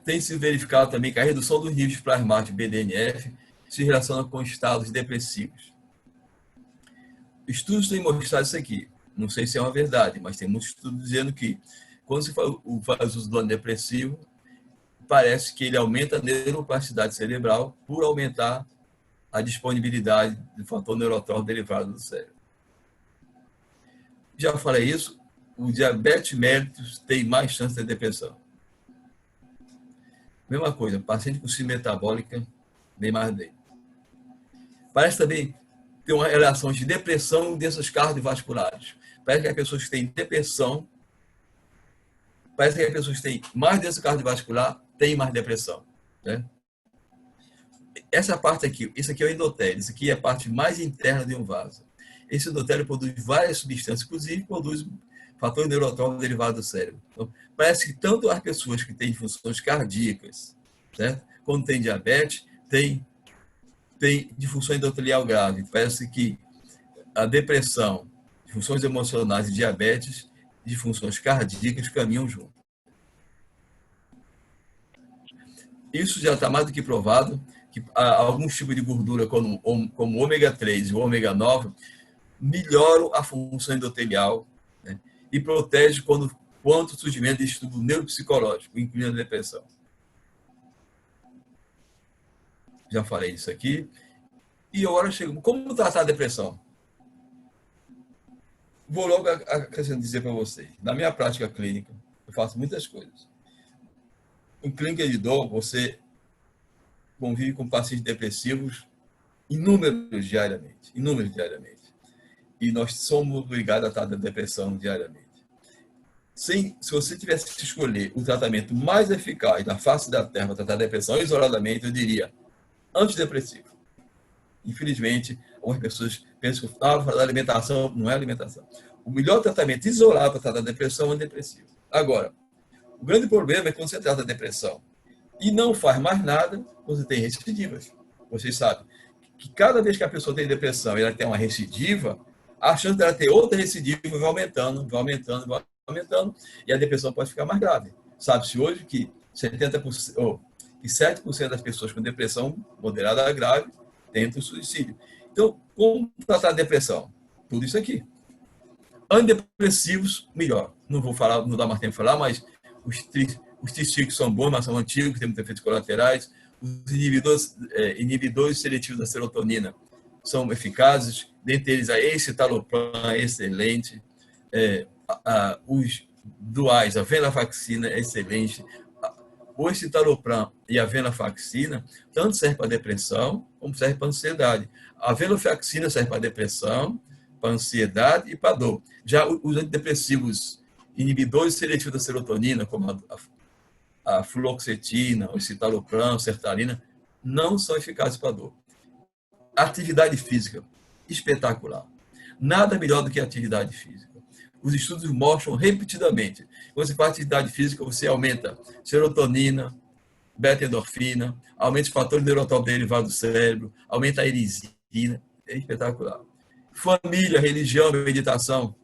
Tem sido verificado também que a redução dos níveis plasmáticos de BDNF se relaciona com estados depressivos. Estudos têm mostrado isso aqui. Não sei se é uma verdade, mas tem muitos estudos dizendo que quando se faz uso do antidepressivo, parece que ele aumenta a neuroplasticidade cerebral por aumentar a disponibilidade do fator neurotrófico derivado do cérebro. Já falei isso, o diabetes mellitus tem mais chance de depressão. Mesma coisa, paciente com síndrome metabólica, bem mais bem. Parece também ter uma relação de depressão e doenças cardiovasculares. Parece que as pessoas que têm depressão, parece que as pessoas que têm mais doença cardiovascular têm mais depressão. Né? Essa parte aqui, isso aqui é o endotélio, isso aqui é a parte mais interna de um vaso. Esse endotélio produz várias substâncias, inclusive produz fatores neurotróficos derivados do cérebro. Então, parece que tanto as pessoas que têm funções cardíacas, certo? Quando tem diabetes, tem disfunção endotelial grave. Parece que a depressão, disfunções emocionais e diabetes, disfunções cardíacas caminham junto. Isso já está mais do que provado, que alguns tipos de gordura, como o ômega 3 e o ômega 9, melhoram a função endotelial, né, e protege quanto o surgimento de estudo neuropsicológico, incluindo a depressão. Já falei isso aqui. E agora chego. Como tratar a depressão? Vou logo dizer para vocês. Na minha prática clínica, eu faço muitas coisas. Em clínica de dor, você convive com pacientes depressivos inúmeros diariamente. E nós somos obrigados a tratar da depressão diariamente. Se você tivesse que escolher o tratamento mais eficaz na face da Terra para tratar a depressão isoladamente, eu diria antidepressivo. Infelizmente, algumas pessoas pensam que falar da alimentação não é alimentação. O melhor tratamento isolado para tratar a depressão é o antidepressivo. Agora, o grande problema é que quando você trata a depressão e não faz mais nada, você tem recidivas. Vocês sabem que cada vez que a pessoa tem depressão e ela tem uma recidiva, a chance dela ter outra recidiva vai aumentando, e a depressão pode ficar mais grave. Sabe-se hoje que 7% das pessoas com depressão moderada a grave tentam suicídio. Então, como tratar a depressão? Tudo isso aqui. Antidepressivos, melhor. Não vou falar, não dá mais tempo de falar, mas os tristíquicos são bons, mas são antigos, têm muitos efeitos colaterais. Os inibidores seletivos da serotonina são eficazes, dentre eles a escitalopram é excelente, os duais, a venlafaxina é excelente, o escitalopram e a venlafaxina tanto serve para depressão como serve para ansiedade. A venlafaxina serve para depressão, para ansiedade e para dor. Já os antidepressivos inibidores seletivos da serotonina, como a fluoxetina, o escitalopram, sertralina, não são eficazes para dor. Atividade física, espetacular. Nada melhor do que atividade física. Os estudos mostram repetidamente. Quando você faz atividade física, você aumenta serotonina, beta-endorfina, aumenta os fatores neurotróficos derivados do cérebro, aumenta a erisina. É espetacular. Família, religião, meditação.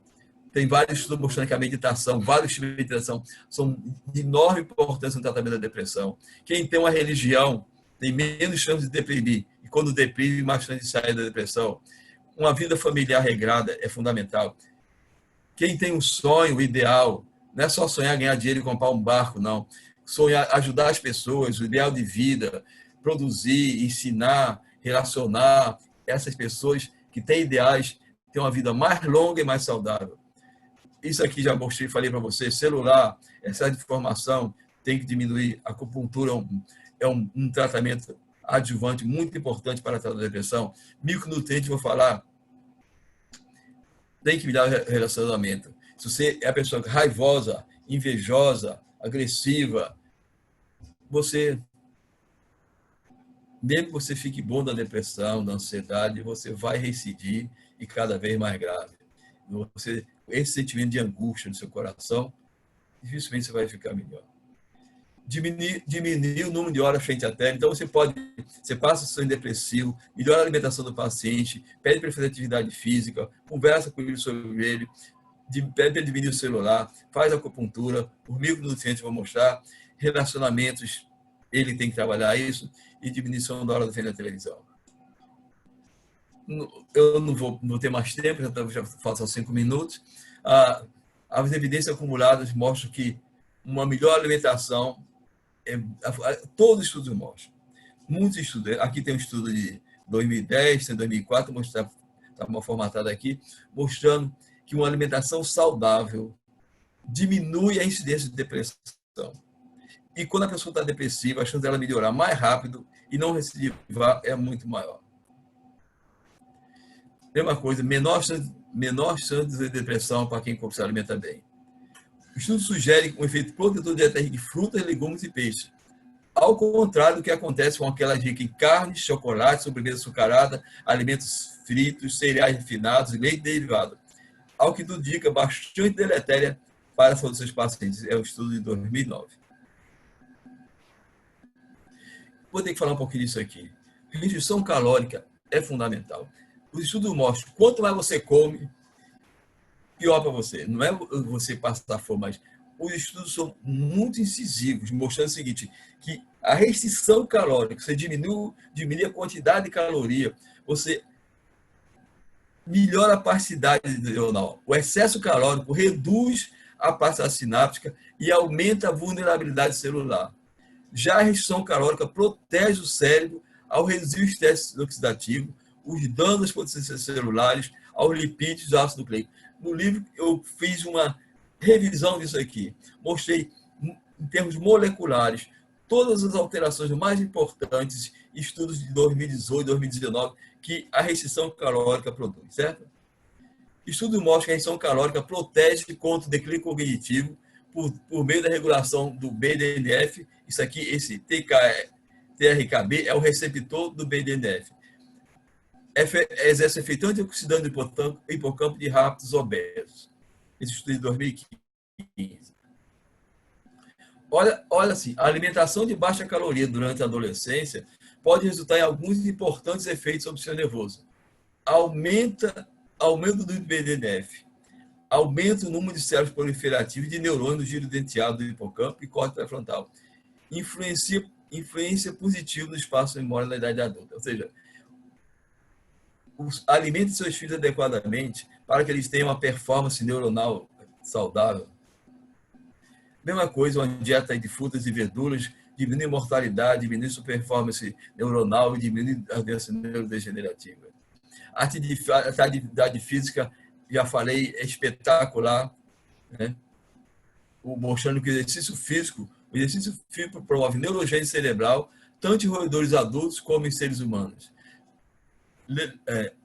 Tem vários estudos mostrando que a meditação, vários tipos de meditação, são de enorme importância no tratamento da depressão. Quem tem uma religião tem menos chance de deprimir. E quando deprime, mais chance de sair da depressão. Uma vida familiar regrada é fundamental. Quem tem um sonho ideal, não é só sonhar ganhar dinheiro e comprar um barco, não. Sonhar, ajudar as pessoas, o ideal de vida, produzir, ensinar, relacionar. Essas pessoas que têm ideais têm uma vida mais longa e mais saudável. Isso aqui já mostrei, falei para você, celular, excesso de informação, tem que diminuir. A acupuntura é um tratamento adjuvante muito importante para tratar a depressão. Micronutrientes, vou falar, tem que melhorar o relacionamento. Se você é a pessoa raivosa, invejosa, agressiva, você, mesmo que você fique bom da depressão, da ansiedade, você vai recidir e cada vez mais grave. Esse sentimento de angústia no seu coração, dificilmente você vai ficar melhor. Diminuir o número de horas frente à tela. Então, você passa a ser depressivo, melhora a alimentação do paciente, pede para ele fazer atividade física, conversa com ele sobre ele, pede para ele diminuir o celular, faz acupuntura, os micronutrientes vão mostrar, relacionamentos, ele tem que trabalhar isso, e diminuição da hora da frente da televisão. Eu não vou ter mais tempo, já faltam 5 minutos. As evidências acumuladas mostram que uma melhor alimentação, todos os estudos mostram, muitos estudos, aqui tem um estudo de 2010, tem 2004, está formatado aqui, mostrando que uma alimentação saudável diminui a incidência de depressão. E quando a pessoa está depressiva, a chance dela melhorar mais rápido e não recidivar é muito maior. Mesma coisa, menor chance de depressão para quem se alimenta bem. O estudo sugere um efeito protetor dietético de frutas, legumes e peixes. Ao contrário do que acontece com aquelas ricas em carne, chocolate, sobremesa açucarada, alimentos fritos, cereais refinados e leite derivado. Algo que tudo indica bastante deletéria para a saúde dos seus pacientes. É um estudo de 2009. Vou ter que falar um pouquinho disso aqui. Restrição calórica é fundamental. Os estudos mostram que quanto mais você come, pior para você. Não é você passar fome, mas os estudos são muito incisivos, mostrando o seguinte, que a restrição calórica, você diminui a quantidade de caloria, você melhora a plasticidade neuronal. O excesso calórico reduz a plasticidade sináptica e aumenta a vulnerabilidade celular. Já a restrição calórica protege o cérebro ao reduzir o estresse oxidativo, os danos potenciais celulares, aos lipídios e ácido nucleico. No livro, eu fiz uma revisão disso aqui. Mostrei, em termos moleculares, todas as alterações mais importantes, estudos de 2018 e 2019, que a restrição calórica produz, certo? Estudos mostram que a restrição calórica protege contra o declínio cognitivo por meio da regulação do BDNF. Isso aqui, esse TRKB, é o receptor do BDNF. Exerce efeito antioxidante do hipocampo de ratos obesos. Esse estudo de 2015. Olha assim, a alimentação de baixa caloria durante a adolescência pode resultar em alguns importantes efeitos sobre o sistema nervoso. Aumento do BDNF, aumenta o número de células proliferativas de neurônios do giro denteado do hipocampo e córtex pré-frontal. Influência positiva no espaço de memória na idade adulta. Ou seja, alimente seus filhos adequadamente para que eles tenham uma performance neuronal saudável. Mesma coisa, uma dieta de frutas e verduras diminui a mortalidade, diminui a sua performance neuronal e diminui a doença neurodegenerativa. A atividade física, já falei, é espetacular, né? Mostrando que o exercício físico promove neurogênese cerebral, tanto em roedores adultos como em seres humanos.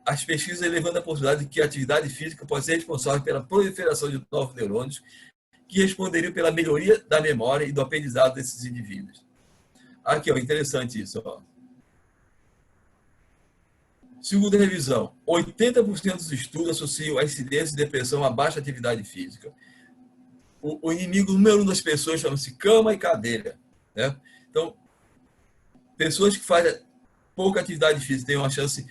As pesquisas levando a possibilidade de que a atividade física pode ser responsável pela proliferação de novos neurônios que responderiam pela melhoria da memória e do aprendizado desses indivíduos. Aqui, ó, interessante isso. Ó. Segunda revisão, 80% dos estudos associam a incidência de depressão a baixa atividade física. O inimigo número 1 das pessoas chama-se cama e cadeira. Né? Então, pessoas que fazem pouca atividade física têm uma chance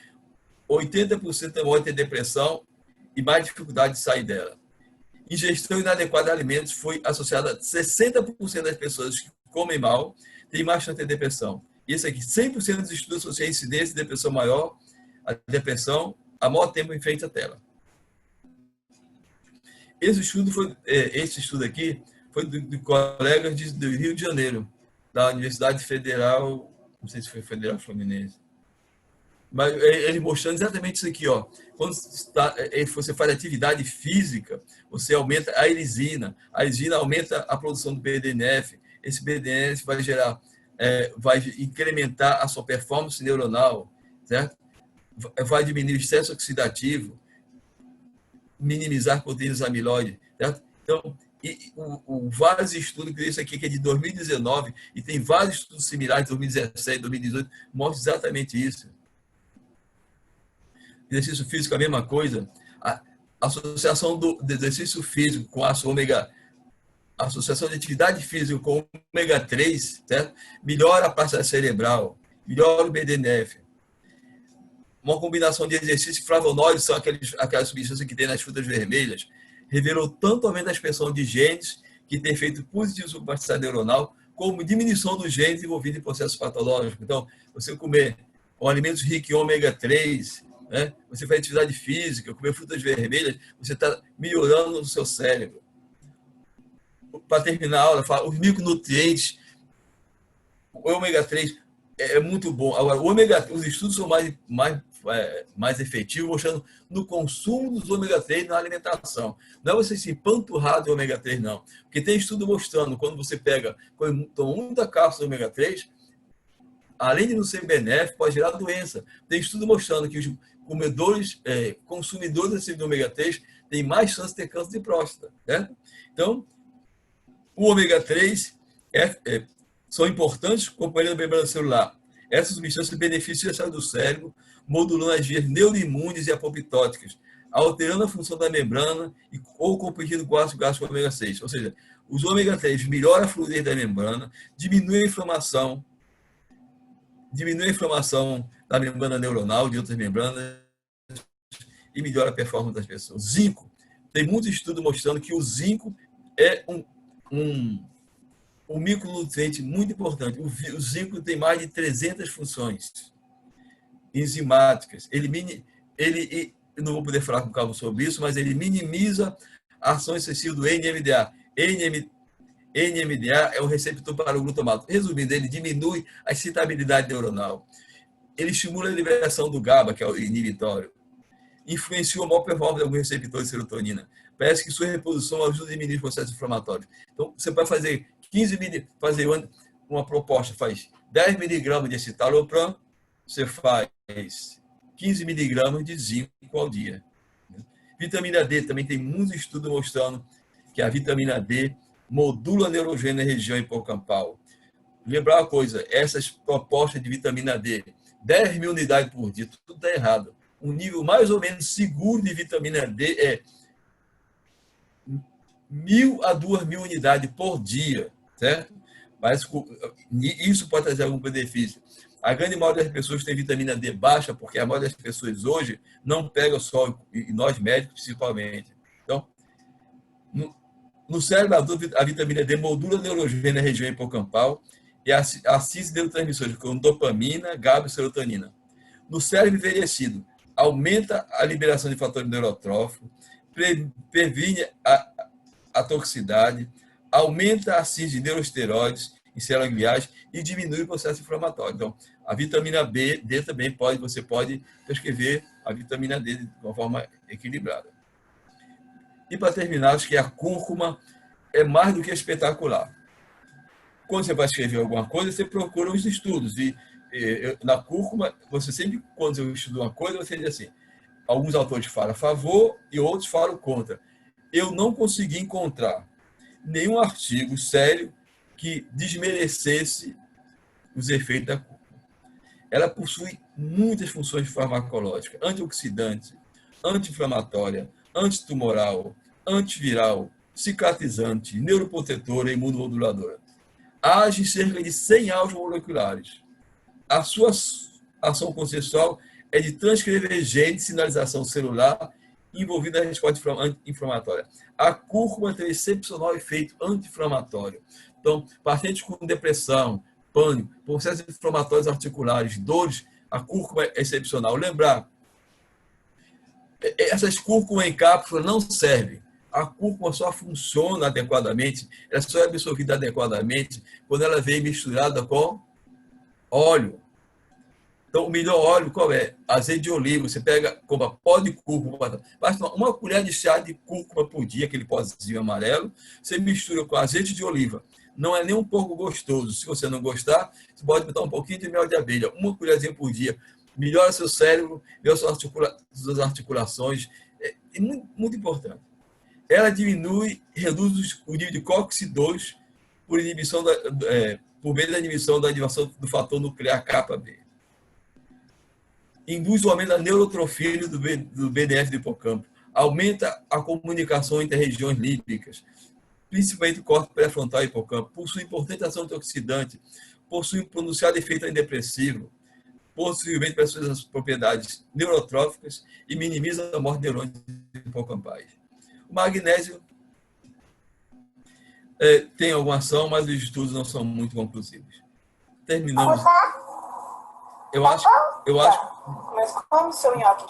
80% maior de ter depressão e mais dificuldade de sair dela. Ingestão inadequada de alimentos foi associada a 60% das pessoas que comem mal têm mais chance de ter depressão. Isso aqui, 100% dos estudos associam a incidência de depressão maior, a depressão, a maior tempo em frente à tela. Esse estudo aqui foi de colegas do Rio de Janeiro, da Universidade Federal, não sei se foi Federal Fluminense. Mas ele mostrando exatamente isso aqui, ó. Quando você faz atividade física, você aumenta a erisina aumenta a produção do BDNF. Esse BDNF vai gerar, vai incrementar a sua performance neuronal, certo? Vai diminuir o estresse oxidativo, minimizar proteínas amiloide, certo? Então, vários estudos, que esse aqui que é de 2019, e tem vários estudos similares de 2017, 2018, mostram exatamente isso. Exercício físico é a mesma coisa. A associação do exercício físico com ácido ômega, a associação de atividade física com ômega 3, certo? Melhora a parte cerebral, melhora o BDNF. Uma combinação de exercício e flavonoides, são aquelas substâncias que tem nas frutas vermelhas, revelou tanto aumento da expressão de genes, que tem efeito positivo sobre a plasticidade neuronal, como diminuição dos genes envolvidos em processos patológicos. Então, você comer alimentos ricos em ômega 3, né? Você faz atividade física, comer frutas vermelhas, você está melhorando o seu cérebro. Para terminar a aula, fala, os micronutrientes, o ômega 3 é muito bom. Agora, os estudos são mais efetivos, mostrando no consumo dos ômega 3 na alimentação. Não é você se empanturrar de ômega 3, não. Porque tem estudo mostrando, quando você toma muita cápsula de ômega 3, além de não ser benéfico, pode gerar doença. Tem estudo mostrando que os consumidores de ômega 3 têm mais chance de ter câncer de próstata. Né? Então, o ômega 3 são importantes companheiros da membrana celular. Essas substâncias beneficiam a saúde do cérebro, modulando as vias neuroimunes e apoptóticas, alterando a função da membrana ou competindo com o ácido gástrico ômega 6. Ou seja, os ômega 3 melhoram a fluidez da membrana, diminuem a inflamação da membrana neuronal, de outras membranas, e melhora a performance das pessoas. Zinco. Tem muitos estudos mostrando que o zinco é um micronutriente muito importante. O zinco tem mais de 300 funções enzimáticas. Ele não vou poder falar com calma sobre isso, mas ele minimiza a ação excessiva do NMDA. NMDA é um receptor para o glutamato. Resumindo, ele diminui a excitabilidade neuronal. Ele estimula a liberação do GABA, que é o inibitório. Influencia a maior performance de alguns receptores de serotonina. Parece que sua reposição ajuda a diminuir o processo inflamatório. Então, você vai fazer fazer uma proposta, faz 10 miligramas de citalopram, você faz 15 miligramas de zinco ao dia. Vitamina D, também tem muitos estudos mostrando que a vitamina D modula a neurogênio na região hipocampal. Lembrar uma coisa, essas propostas de vitamina D, 10 mil unidades por dia, tudo está errado. Um nível mais ou menos seguro de vitamina D é 1.000 a 2.000 unidades por dia, certo? Mas isso pode trazer algum benefício. A grande maioria das pessoas tem vitamina D baixa, porque a maioria das pessoas hoje não pega o sol, e nós médicos principalmente. Então, no cérebro adulto, a vitamina D modula a neurogênio na região hipocampal e assiste neurotransmissores como dopamina, GABA e serotonina. No cérebro envelhecido, aumenta a liberação de fatores neurotróficos, previne a toxicidade, aumenta a síntese de neuroesteroides em células gliais e diminui o processo inflamatório. Então, a vitamina D também você pode prescrever a vitamina D de uma forma equilibrada. E para terminar, acho que a cúrcuma é mais do que espetacular. Quando você vai escrever alguma coisa, você procura os estudos. E na cúrcuma, você sempre, quando eu estudo uma coisa, você diz assim, alguns autores falam a favor e outros falam contra. Eu não consegui encontrar nenhum artigo sério que desmerecesse os efeitos da cúrcuma. Ela possui muitas funções farmacológicas, antioxidante, anti-inflamatória, antitumoral, antiviral, cicatrizante, neuroprotetora e imunomoduladora. Age em cerca de 100 alvos moleculares. A sua ação consensual é de transcrever genes de sinalização celular envolvida na resposta inflamatória. A cúrcuma tem um excepcional efeito anti-inflamatório. Então, pacientes com depressão, pânico, processos inflamatórios articulares, dores, a cúrcuma é excepcional. Lembrar, essas cúrcumas em cápsula não servem. A cúrcuma só funciona adequadamente, ela só é absorvida adequadamente quando ela vem misturada com óleo. Então, o melhor óleo qual é? Azeite de oliva. Você compra pó de cúrcuma. Basta uma colher de chá de cúrcuma por dia, aquele pozinho amarelo. Você mistura com azeite de oliva. Não é nem um pouco gostoso. Se você não gostar, você pode botar um pouquinho de mel de abelha. Uma colherzinha por dia. Melhora seu cérebro, melhora suas articulações. É muito, muito importante. Ela reduz o nível de COX-2 por meio da inibição da ativação do fator nuclear kappa-B. Induz o aumento da neurotrofia do BDF do hipocampo. Aumenta a comunicação entre regiões límbicas, principalmente o córtex pré-frontal e hipocampo. Possui importante ação antioxidante. Possui um pronunciado efeito antidepressivo. Possivelmente para suas propriedades neurotróficas e minimiza a morte de neurônios hipocampais. O magnésio tem alguma ação, mas os estudos não são muito conclusivos. Terminamos. Eu acho. Mas como o seu nhoque